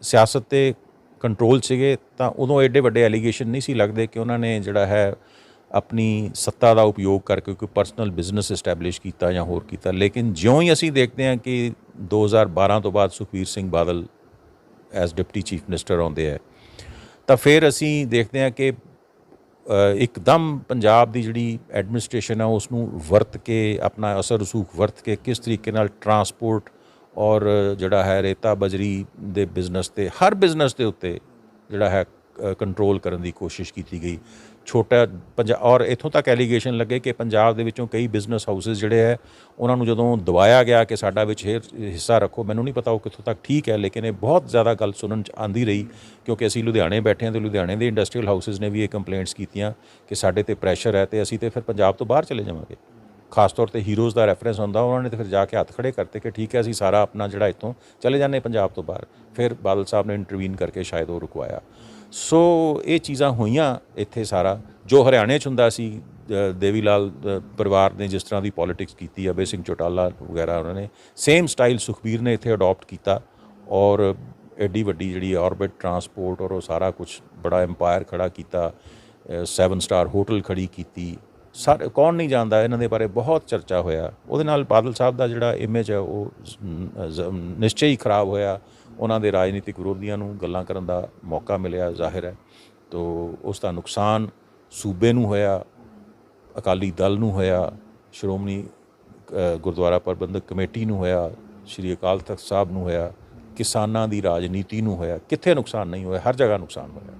ਸਿਆਸਤ 'ਤੇ ਕੰਟਰੋਲ ਸੀਗੇ ਤਾਂ ਉਦੋਂ ਐਡੇ ਵੱਡੇ ਐਲੀਗੇਸ਼ਨ ਨਹੀਂ ਸੀ ਲੱਗਦੇ ਕਿ ਉਹਨਾਂ ਨੇ ਜਿਹੜਾ ਹੈ ਆਪਣੀ ਸੱਤਾ ਦਾ ਉਪਯੋਗ ਕਰਕੇ ਕੋਈ ਪਰਸਨਲ ਬਿਜ਼ਨਸ ਇਸਟੈਬਲਿਸ਼ ਕੀਤਾ ਜਾਂ ਹੋਰ ਕੀਤਾ। ਲੇਕਿਨ ਜਿਉਂ ਹੀ ਅਸੀਂ ਦੇਖਦੇ ਹਾਂ ਕਿ 2012 ਤੋਂ ਬਾਅਦ Sukhbir Singh Badal as deputy chief minister ਆਉਂਦੇ ਹੈ, ਤਾਂ ਫਿਰ ਅਸੀਂ ਦੇਖਦੇ ਹਾਂ ਕਿ ਇੱਕਦਮ ਪੰਜਾਬ ਦੀ ਜਿਹੜੀ ਐਡਮਿਨਿਸਟ੍ਰੇਸ਼ਨ ਹੈ ਉਸ ਨੂੰ ਵਰਤ ਕੇ, ਆਪਣਾ ਅਸਰ ਰਸੂਖ ਵਰਤ ਕੇ ਕਿਸ ਤਰੀਕੇ ਨਾਲ ਟਰਾਂਸਪੋਰਟ ਔਰ ਜਿਹੜਾ ਹੈ ਰੇਤਾ ਬਜਰੀ ਦੇ ਬਿਜ਼ਨਸ 'ਤੇ, ਹਰ ਬਿਜ਼ਨਸ ਦੇ ਉੱਤੇ ਜਿਹੜਾ ਹੈ ਕੰਟਰੋਲ ਕਰਨ ਦੀ ਕੋਸ਼ਿਸ਼ ਕੀਤੀ ਗਈ। ਔਰ ਇੱਥੋਂ ਤੱਕ ਐਲੀਗੇਸ਼ਨ ਲੱਗੇ ਕਿ ਪੰਜਾਬ ਦੇ ਵਿੱਚੋਂ ਕਈ ਬਿਜ਼ਨਸ ਹਾਊਸਿਸ ਜਿਹੜੇ ਹੈ ਉਹਨਾਂ ਨੂੰ ਜਦੋਂ ਦਬਾਇਆ ਗਿਆ ਕਿ ਸਾਡਾ ਵਿੱਚ ਹਿੱਸਾ ਰੱਖੋ, ਮੈਨੂੰ ਨਹੀਂ ਪਤਾ ਉਹ ਕਿੱਥੋਂ ਤੱਕ ਠੀਕ ਹੈ, ਲੇਕਿਨ ਇਹ ਬਹੁਤ ਜ਼ਿਆਦਾ ਗੱਲ ਸੁਣਨ 'ਚ ਆਉਂਦੀ ਰਹੀ। ਕਿਉਂਕਿ ਅਸੀਂ ਲੁਧਿਆਣੇ ਬੈਠੇ ਹਾਂ ਅਤੇ ਲੁਧਿਆਣੇ ਦੇ ਇੰਡਸਟਰੀਅਲ ਹਾਊਸਿਸ ਨੇ ਵੀ ਇਹ ਕੰਪਲੇਂਟਸ ਕੀਤੀਆਂ ਕਿ ਸਾਡੇ 'ਤੇ ਪ੍ਰੈਸ਼ਰ ਹੈ ਅਤੇ ਅਸੀਂ ਤਾਂ ਫਿਰ ਪੰਜਾਬ ਤੋਂ ਬਾਹਰ ਚਲੇ ਜਾਵਾਂਗੇ। ਖਾਸ ਤੌਰ 'ਤੇ ਹੀਰੋਜ਼ ਦਾ ਰੈਫਰੈਂਸ ਹੁੰਦਾ, ਉਹਨਾਂ ਨੇ ਤਾਂ ਫਿਰ ਜਾ ਕੇ ਹੱਥ ਖੜੇ ਕਰਤੇ ਕਿ ਠੀਕ ਹੈ ਅਸੀਂ ਸਾਰਾ ਆਪਣਾ ਜਿਹੜਾ ਇੱਥੋਂ ਚਲੇ ਜਾਂਦੇ ਪੰਜਾਬ ਤੋਂ ਬਾਹਰ। ਫਿਰ ਬਾਦਲ ਸਾਹਿਬ ਨੇ ਇੰਟਰਵੀਨ ਕਰਕੇ ਸ਼ਾਇਦ ਉਹ ਰੁਕਵਾਇਆ। ਸੋ ਇਹ ਚੀਜ਼ਾਂ ਹੋਈਆਂ ਇੱਥੇ। ਸਾਰਾ ਜੋ ਹਰਿਆਣੇ 'ਚ ਹੁੰਦਾ ਸੀ, ਦੇਵੀ ਲਾਲ ਪਰਿਵਾਰ ਨੇ ਜਿਸ ਤਰ੍ਹਾਂ ਦੀ ਪੋਲੀਟਿਕਸ ਕੀਤੀ, ਅਭੈ ਸਿੰਘ ਚੌਟਾਲਾ ਵਗੈਰਾ, ਉਹਨਾਂ ਨੇ ਸੇਮ ਸਟਾਈਲ ਸੁਖਬੀਰ ਨੇ ਇੱਥੇ ਅਡੋਪਟ ਕੀਤਾ। ਔਰ ਐਡੀ ਵੱਡੀ ਜਿਹੜੀ ਔਰਬਿਟ ਟਰਾਂਸਪੋਰਟ ਔਰ ਉਹ ਸਾਰਾ ਕੁਛ ਬੜਾ ਐਮਪਾਇਰ ਖੜਾ ਕੀਤਾ, 7 ਸਟਾਰ ਹੋਟਲ ਖੜੀ ਕੀਤੀ। ਸਾਰੇ ਕੌਣ ਨਹੀਂ ਜਾਣਦਾ, ਇਹਨਾਂ ਦੇ ਬਾਰੇ ਬਹੁਤ ਚਰਚਾ ਹੋਇਆ। ਉਹਦੇ ਨਾਲ ਬਾਦਲ ਸਾਹਿਬ ਦਾ ਜਿਹੜਾ ਇਮੇਜ ਹੈ ਉਹ ਨਿਸ਼ਚੈ ਹੀ ਖਰਾਬ ਹੋਇਆ। ਉਹਨਾਂ ਦੇ ਰਾਜਨੀਤਿਕ ਵਿਰੋਧੀਆਂ ਨੂੰ ਗੱਲਾਂ ਕਰਨ ਦਾ ਮੌਕਾ ਮਿਲਿਆ, ਜ਼ਾਹਿਰ ਹੈ। ਤੋ ਉਸ ਦਾ ਨੁਕਸਾਨ ਸੂਬੇ ਨੂੰ ਹੋਇਆ, ਅਕਾਲੀ ਦਲ ਨੂੰ ਹੋਇਆ, ਸ਼੍ਰੋਮਣੀ ਗੁਰਦੁਆਰਾ ਪ੍ਰਬੰਧਕ ਕਮੇਟੀ ਨੂੰ ਹੋਇਆ, ਸ਼੍ਰੀ ਅਕਾਲ ਤਖਤ ਸਾਹਿਬ ਨੂੰ ਹੋਇਆ, ਕਿਸਾਨਾਂ ਦੀ ਰਾਜਨੀਤੀ ਨੂੰ ਹੋਇਆ। ਕਿੱਥੇ ਨੁਕਸਾਨ ਨਹੀਂ ਹੋਇਆ? ਹਰ ਜਗ੍ਹਾ ਨੁਕਸਾਨ ਹੋਇਆ।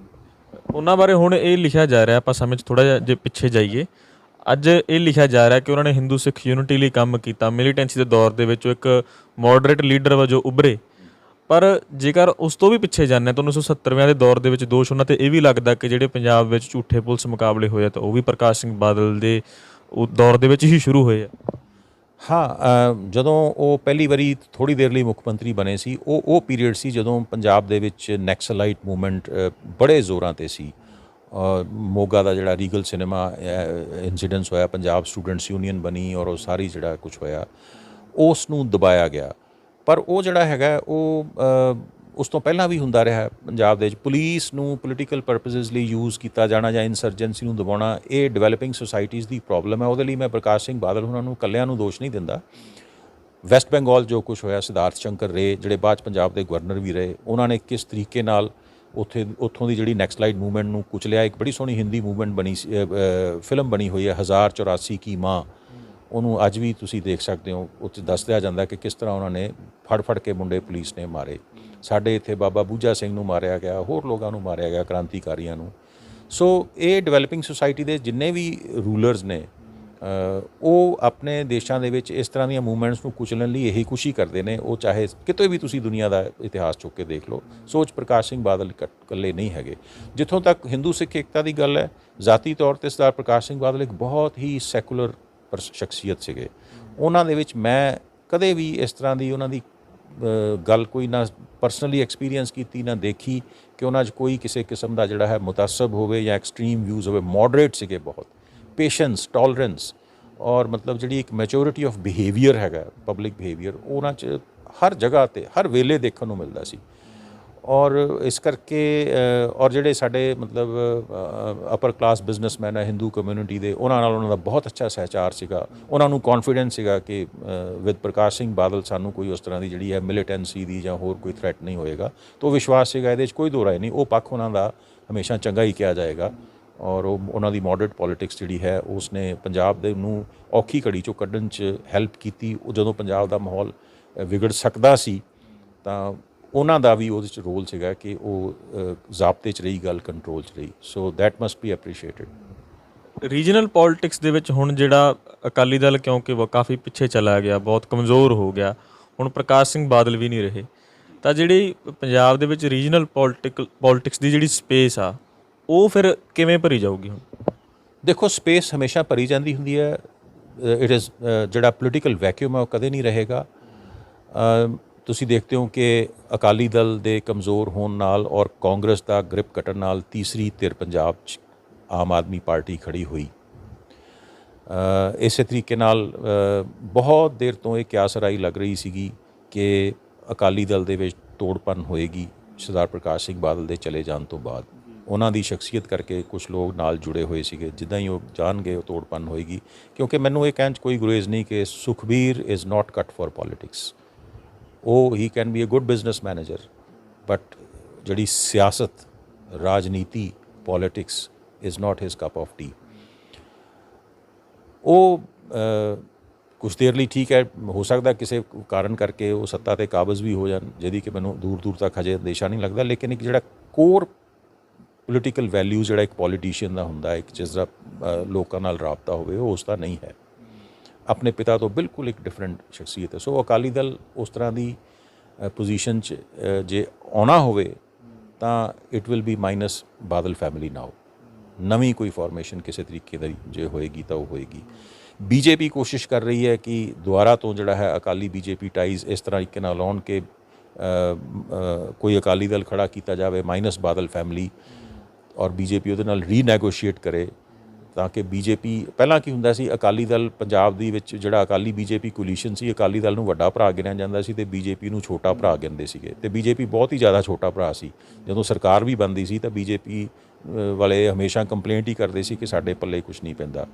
ਉਹਨਾਂ ਬਾਰੇ ਹੁਣ ਇਹ ਲਿਖਿਆ ਜਾ ਰਿਹਾ, ਆਪਾਂ ਸਮੇਂ 'ਚ ਥੋੜ੍ਹਾ ਜਿਹਾ ਜੇ ਪਿੱਛੇ ਜਾਈਏ, ਅੱਜ ਇਹ ਲਿਖਿਆ ਜਾ ਰਿਹਾ ਕਿ ਉਹਨਾਂ ਨੇ ਹਿੰਦੂ ਸਿੱਖ ਯੂਨਿਟੀ ਲਈ ਕੰਮ ਕੀਤਾ, ਮਿਲੀਟੈਂਸੀ ਦੇ ਦੌਰ ਦੇ ਵਿੱਚ ਉਹ ਇੱਕ ਮੋਡਰੇਟ ਲੀਡਰ ਵਜੋਂ ਉੱਭਰੇ। ਪਰ ਜੇਕਰ ਉਸ ਤੋਂ ਵੀ ਪਿੱਛੇ ਜਾਂਦੇ ਹਾਂ ਤਾਂ 1970ਵਿਆਂ ਦੇ ਦੌਰ ਦੇ ਵਿੱਚ ਦੋਸ਼ ਉਹਨਾਂ 'ਤੇ ਇਹ ਵੀ ਲੱਗਦਾ ਕਿ ਜਿਹੜੇ ਪੰਜਾਬ ਵਿੱਚ ਝੂਠੇ ਪੁਲਿਸ ਮੁਕਾਬਲੇ ਹੋਏ ਆ ਤਾਂ ਉਹ ਵੀ ਪ੍ਰਕਾਸ਼ ਸਿੰਘ ਬਾਦਲ ਦੇ ਉਹ ਦੌਰ ਦੇ ਵਿੱਚ ਹੀ ਸ਼ੁਰੂ ਹੋਏ ਆ। ਹਾਂ, ਜਦੋਂ ਉਹ ਪਹਿਲੀ ਵਾਰੀ ਥੋੜ੍ਹੀ ਦੇਰ ਲਈ ਮੁੱਖ ਮੰਤਰੀ ਬਣੇ ਸੀ, ਉਹ ਪੀਰੀਅਡ ਸੀ ਜਦੋਂ ਪੰਜਾਬ ਦੇ ਵਿੱਚ ਨੈਕਸਲਾਈਟ ਮੂਵਮੈਂਟ ਬੜੇ ਜ਼ੋਰਾਂ 'ਤੇ ਸੀ। ਮੋਗਾ ਦਾ ਜਿਹੜਾ ਰੀਗਲ ਸਿਨੇਮਾ ਇੰਸੀਡੈਂਸ ਹੋਇਆ, ਪੰਜਾਬ ਸਟੂਡੈਂਟਸ ਯੂਨੀਅਨ ਬਣੀ ਔਰ ਉਹ ਸਾਰੀ ਜਿਹੜਾ ਕੁਝ ਹੋਇਆ ਉਸ ਨੂੰ ਦਬਾਇਆ ਗਿਆ। ਪਰ ਉਹ ਜਿਹੜਾ ਹੈਗਾ ਉਹ ਉਸ ਤੋਂ ਪਹਿਲਾਂ ਵੀ ਹੁੰਦਾ ਰਿਹਾ ਪੰਜਾਬ ਦੇ ਵਿੱਚ। ਪੁਲਿਸ ਨੂੰ ਪੋਲੀਟੀਕਲ ਪਰਪਸਿਸ ਲਈ ਯੂਜ਼ ਕੀਤਾ ਜਾਣਾ ਜਾਂ ਇਨਸਰਜੈਂਸੀ ਨੂੰ ਦਬਾਉਣਾ, ਇਹ ਡਿਵੈਲਪਿੰਗ ਸੁਸਾਇਟੀਜ਼ ਦੀ ਪ੍ਰੋਬਲਮ ਹੈ। ਉਹਦੇ ਲਈ ਮੈਂ ਪ੍ਰਕਾਸ਼ ਸਿੰਘ ਬਾਦਲ ਉਹਨਾਂ ਨੂੰ ਇਕੱਲਿਆਂ ਨੂੰ ਦੋਸ਼ ਨਹੀਂ ਦਿੰਦਾ। ਵੈਸਟ ਬੰਗਾਲ ਜੋ ਕੁਝ ਹੋਇਆ, ਸਿਧਾਰਥ ਸ਼ੰਕਰ ਰੇ ਜਿਹੜੇ ਬਾਅਦ 'ਚ ਪੰਜਾਬ ਦੇ ਗਵਰਨਰ ਵੀ ਰਹੇ, ਉਹਨਾਂ ਨੇ ਕਿਸ ਤਰੀਕੇ ਨਾਲ ਉੱਥੋਂ ਦੀ ਜਿਹੜੀ ਨੈਕਸਲਾਈਟ ਮੂਵਮੈਂਟ ਨੂੰ ਕੁਚਲਿਆ। ਇੱਕ ਬੜੀ ਸੋਹਣੀ ਹਿੰਦੀ ਮੂਵਮੈਂਟ ਬਣੀ ਸੀ, ਫਿਲਮ ਬਣੀ ਹੋਈ ਹੈ 1084 ਕੀ ਮਾਂ, ਉਹਨੂੰ ਅੱਜ ਵੀ ਤੁਸੀਂ ਦੇਖ ਸਕਦੇ ਹੋ। ਉਹ 'ਚ ਦੱਸਿਆ ਜਾਂਦਾ ਕਿ ਕਿਸ ਤਰ੍ਹਾਂ ਉਹਨਾਂ ਨੇ ਫੜ ਕੇ ਮੁੰਡੇ ਪੁਲਿਸ ਨੇ ਮਾਰੇ। ਸਾਡੇ ਇੱਥੇ ਬਾਬਾ ਬੂਝਾ ਸਿੰਘ ਨੂੰ ਮਾਰਿਆ ਗਿਆ, ਹੋਰ ਲੋਕਾਂ ਨੂੰ ਮਾਰਿਆ ਗਿਆ, ਕ੍ਰਾਂਤੀਕਾਰੀਆਂ ਨੂੰ। ਸੋ ਇਹ ਡਿਵੈਲਪਿੰਗ ਸੁਸਾਇਟੀ ਦੇ ਜਿੰਨੇ ਵੀ ਰੂਲਰਸ ਨੇ ਉਹ ਆਪਣੇ ਦੇਸ਼ਾਂ ਦੇ ਵਿੱਚ ਇਸ ਤਰ੍ਹਾਂ ਦੀਆਂ ਮੂਵਮੈਂਟਸ ਨੂੰ ਕੁਚਲਣ ਲਈ ਇਹੀ ਕੁਛ ਹੀ ਕਰਦੇ ਨੇ। ਉਹ ਚਾਹੇ ਕਿਤੇ ਵੀ ਤੁਸੀਂ ਦੁਨੀਆ ਦਾ ਇਤਿਹਾਸ ਚੁੱਕ ਕੇ ਦੇਖ ਲਓ, ਸੋਚ ਪ੍ਰਕਾਸ਼ ਸਿੰਘ ਬਾਦਲ ਇਕੱਲੇ ਨਹੀਂ ਹੈਗੇ। ਜਿੱਥੋਂ ਤੱਕ ਹਿੰਦੂ ਸਿੱਖ ਏਕਤਾ ਦੀ ਗੱਲ ਹੈ, ਜ਼ਾਤੀ ਤੌਰ 'ਤੇ ਸਰਦਾਰ ਪ੍ਰਕਾਸ਼ ਸਿੰਘ ਬਾਦਲ ਇੱਕ ਬਹੁਤ ਹੀ ਸੈਕੂਲਰ ਸ਼ਖਸੀਅਤ ਸੀਗੇ। ਉਹਨਾਂ ਦੇ ਵਿੱਚ ਮੈਂ ਕਦੇ ਵੀ ਇਸ ਤਰ੍ਹਾਂ ਦੀ ਉਹਨਾਂ ਦੀ ਗੱਲ ਕੋਈ ਨਾ ਪਰਸਨਲੀ ਐਕਸਪੀਰੀਅੰਸ ਕੀਤੀ ਨਾ ਦੇਖੀ ਕਿ ਉਹਨਾਂ 'ਚ ਕੋਈ ਕਿਸੇ ਕਿਸਮ ਦਾ ਜਿਹੜਾ ਹੈ ਮੁਤਅਸਬ ਹੋਵੇ ਜਾਂ ਐਕਸਟ੍ਰੀਮ ਵਿਊਜ਼ ਹੋਵੇ। ਮੋਡਰੇਟ ਸੀਗੇ, ਬਹੁਤ ਪੇਸ਼ੈਂਸ, ਟੋਲਰੈਂਸ ਔਰ ਮਤਲਬ ਜਿਹੜੀ ਇੱਕ ਮੈਚੋਰਿਟੀ ਆਫ ਬਿਹੇਵੀਅਰ ਹੈਗਾ, ਪਬਲਿਕ ਬਿਹੇਵੀਅਰ, ਉਹਨਾਂ 'ਚ ਹਰ ਜਗ੍ਹਾ 'ਤੇ ਹਰ ਵੇਲੇ ਦੇਖਣ ਨੂੰ ਮਿਲਦਾ ਸੀ। ਔਰ ਇਸ ਕਰਕੇ ਔਰ ਜਿਹੜੇ ਸਾਡੇ ਮਤਲਬ ਅਪਰ ਕਲਾਸ ਬਿਜ਼ਨਸਮੈਨ ਹੈ ਹਿੰਦੂ ਕਮਿਊਨਿਟੀ ਦੇ, ਉਹਨਾਂ ਨਾਲ ਉਹਨਾਂ ਦਾ ਬਹੁਤ ਅੱਛਾ ਸਹਿਚਾਰ ਸੀਗਾ। ਉਹਨਾਂ ਨੂੰ ਕੌਨਫੀਡੈਂਸ ਸੀਗਾ ਕਿ ਵਿਦ ਪ੍ਰਕਾਸ਼ ਸਿੰਘ ਬਾਦਲ ਸਾਨੂੰ ਕੋਈ ਉਸ ਤਰ੍ਹਾਂ ਦੀ ਜਿਹੜੀ ਹੈ ਮਿਲੀਟੈਂਸੀ ਦੀ ਜਾਂ ਹੋਰ ਕੋਈ ਥ੍ਰੈਟ ਨਹੀਂ ਹੋਏਗਾ। ਤਾਂ ਉਹ ਵਿਸ਼ਵਾਸ ਸੀਗਾ, ਇਹਦੇ 'ਚ ਕੋਈ ਦੋ ਰਾਏ ਨਹੀਂ। ਉਹ ਪੱਖ ਉਹਨਾਂ ਦਾ ਹਮੇਸ਼ਾ ਚੰਗਾ ਹੀ ਕਿਹਾ ਜਾਏਗਾ। ਔਰ ਉਹਨਾਂ ਦੀ ਮੋਡਰੇਟ ਪੋਲੀਟਿਕਸ ਜਿਹੜੀ ਹੈ ਉਸਨੇ ਪੰਜਾਬ ਦੇ ਨੂੰ ਔਖੀ ਘੜੀ 'ਚੋਂ ਕੱਢਣ 'ਚ ਹੈਲਪ ਕੀਤੀ। ਉਹ ਜਦੋਂ ਪੰਜਾਬ ਦਾ ਮਾਹੌਲ ਵਿਗੜ ਸਕਦਾ ਸੀ ਤਾਂ ਉਹਨਾਂ ਦਾ ਵੀ ਉਹਦੇ 'ਚ ਰੋਲ ਸੀਗਾ ਕਿ ਉਹ ਜ਼ਾਬਤੇ 'ਚ ਰਹੀ ਗੱਲ, ਕੰਟਰੋਲ 'ਚ ਰਹੀ। So that must B appreciated. Regional politics ਦੇ ਵਿੱਚ ਹੁਣ ਜਿਹੜਾ ਅਕਾਲੀ ਦਲ ਕਿਉਂਕਿ ਉਹ ਕਾਫੀ ਪਿੱਛੇ ਚਲਾ ਗਿਆ, ਬਹੁਤ ਕਮਜ਼ੋਰ ਹੋ ਗਿਆ, ਹੁਣ ਪ੍ਰਕਾਸ਼ ਸਿੰਘ ਬਾਦਲ ਵੀ ਨਹੀਂ ਰਹੇ, ਤਾਂ ਜਿਹੜੀ ਪੰਜਾਬ ਦੇ ਵਿੱਚ ਰੀਜਨਲ ਪੋਲਿਟਿਕਸ ਦੀ ਜਿਹੜੀ ਸਪੇਸ ਆ ਉਹ ਫਿਰ ਕਿਵੇਂ ਭਰੀ ਜਾਊਗੀ? ਹੁਣ ਦੇਖੋ, ਸਪੇਸ ਹਮੇਸ਼ਾ ਭਰੀ ਜਾਂਦੀ ਹੁੰਦੀ ਹੈ। ਇਟ ਇਜ਼ ਜਿਹੜਾ ਪੋਲੀਟੀਕਲ ਵੈਕਿਊਮ ਹੈ ਉਹ ਕਦੇ ਨਹੀਂ ਰਹੇਗਾ। ਤੁਸੀਂ ਦੇਖਦੇ ਹੋ ਕਿ ਅਕਾਲੀ ਦਲ ਦੇ ਕਮਜ਼ੋਰ ਹੋਣ ਨਾਲ ਔਰ ਕਾਂਗਰਸ ਦਾ ਗ੍ਰਿਪ ਘਟਣ ਨਾਲ ਤੀਸਰੀ ਧਿਰ ਪੰਜਾਬ 'ਚ ਆਮ ਆਦਮੀ ਪਾਰਟੀ ਖੜੀ ਹੋਈ। ਇਸੇ ਤਰੀਕੇ ਨਾਲ ਬਹੁਤ ਦੇਰ ਤੋਂ ਇਹ ਕਿਆਸਰਾਈ ਲੱਗ ਰਹੀ ਸੀਗੀ ਕਿ ਅਕਾਲੀ ਦਲ ਦੇ ਵਿੱਚ ਤੋੜਪੰਨ ਹੋਏਗੀ ਸਰਦਾਰ ਪ੍ਰਕਾਸ਼ ਸਿੰਘ ਬਾਦਲ ਦੇ ਚਲੇ ਜਾਣ ਤੋਂ ਬਾਅਦ। ਉਹਨਾਂ ਦੀ ਸ਼ਖਸੀਅਤ ਕਰਕੇ ਕੁਝ ਲੋਕ ਨਾਲ ਜੁੜੇ ਹੋਏ ਸੀਗੇ, ਜਿੱਦਾਂ ਹੀ ਉਹ ਜਾਣਗੇ ਉਹ ਤੋੜਪੰਨ ਹੋਏਗੀ। ਕਿਉਂਕਿ ਮੈਨੂੰ ਇਹ ਕਹਿਣ 'ਚ ਕੋਈ ਗੁਰੇਜ਼ ਨਹੀਂ ਕਿ ਸੁਖਬੀਰ ਇਜ਼ ਨਾਟ ਕੱਟ ਫॉर ਪੋਲੀਟਿਕਸ। ਉਹ he can be a good business manager, but ਜਿਹੜੀ ਸਿਆਸਤ, ਰਾਜਨੀਤੀ, politics is not his cup of tea. ਉਹ ਕੁਛ ਦੇਰ ਲਈ ਠੀਕ ਹੈ, ਹੋ ਸਕਦਾ ਕਿਸੇ ਕਾਰਨ ਕਰਕੇ ਉਹ ਸੱਤਾ 'ਤੇ ਕਾਬਜ਼ ਵੀ ਹੋ ਜਾਣ, ਜਿਹਦੀ ਕਿ ਮੈਨੂੰ ਦੂਰ ਦੂਰ ਤੱਕ ਹਜੇ ਅੰਦੇਸ਼ਾ ਨਹੀਂ ਲੱਗਦਾ। ਲੇਕਿਨ ਇੱਕ ਜਿਹੜਾ ਕੋਰ ਪੋਲੀਟੀਕਲ ਵੈਲਿਊ ਜਿਹੜਾ ਇੱਕ ਪੋਲੀਟੀਸ਼ੀਅਨ ਦਾ ਹੁੰਦਾ, ਇੱਕ ਜਿਸ ਦਾ ਲੋਕਾਂ ਨਾਲ ਰਾਬਤਾ ਹੋਵੇ, ਉਹ ਉਸ ਦਾ ਨਹੀਂ ਹੈ। ਆਪਣੇ ਪਿਤਾ ਤੋਂ ਬਿਲਕੁਲ ਇੱਕ ਡਿਫਰੈਂਟ ਸ਼ਖਸੀਅਤ ਹੈ। ਸੋ ਅਕਾਲੀ ਦਲ ਉਸ ਤਰ੍ਹਾਂ ਦੀ ਪੋਜੀਸ਼ਨ 'ਚ ਜੇ ਆਉਣਾ ਹੋਵੇ ਤਾਂ it will be minus Badal family now. ਨਵੀਂ ਕੋਈ ਫਾਰਮੇਸ਼ਨ ਕਿਸੇ ਤਰੀਕੇ ਦੀ ਜੇ ਹੋਏਗੀ ਤਾਂ ਉਹ ਹੋਏਗੀ। ਬੀਜੇਪੀ ਕੋਸ਼ਿਸ਼ ਕਰ ਰਹੀ ਹੈ ਕਿ ਦੁਬਾਰਾ ਤੋਂ ਜਿਹੜਾ ਹੈ ਅਕਾਲੀ ਬੀਜੇਪੀ ਟਾਈਜ਼ ਇਸ ਤਰੀਕੇ ਨਾਲ ਲਾਉਣ ਕਿ ਕੋਈ ਅਕਾਲੀ ਦਲ ਖੜਾ ਕੀਤਾ ਜਾਵੇ ਮਾਈਨਸ ਬਾਦਲ ਫੈਮਿਲੀ, ਔਰ ਬੀਜੇਪੀ ਉਹਦੇ ਨਾਲ ਰੀਨੈਗੋਸ਼ੀਏਟ ਕਰੇ ਤਾਂ ਕਿ ਬੀਜੇਪੀ ਪਹਿਲਾਂ ਕੀ ਹੁੰਦਾ ਸੀ, ਅਕਾਲੀ ਦਲ ਪੰਜਾਬ ਦੇ ਵਿੱਚ ਜਿਹੜਾ ਅਕਾਲੀ ਬੀਜੇਪੀ ਕੋਲੀਸ਼ਨ ਸੀ, ਅਕਾਲੀ ਦਲ ਨੂੰ ਵੱਡਾ ਭਰਾ ਗਿਣਿਆ ਜਾਂਦਾ ਸੀ ਅਤੇ ਬੀਜੇਪੀ ਨੂੰ ਛੋਟਾ ਭਰਾ ਗਿਣਦੇ ਸੀਗੇ। ਅਤੇ ਬੀਜੇਪੀ ਬਹੁਤ ਹੀ ਜ਼ਿਆਦਾ ਛੋਟਾ ਭਰਾ ਸੀ। ਜਦੋਂ ਸਰਕਾਰ ਵੀ ਬਣਦੀ ਸੀ ਤਾਂ ਬੀਜੇਪੀ ਵਾਲੇ ਹਮੇਸ਼ਾ ਕੰਪਲੇਂਟ ਹੀ ਕਰਦੇ ਸੀ ਕਿ ਸਾਡੇ ਪੱਲੇ ਕੁਛ ਨਹੀਂ ਪੈਂਦਾ।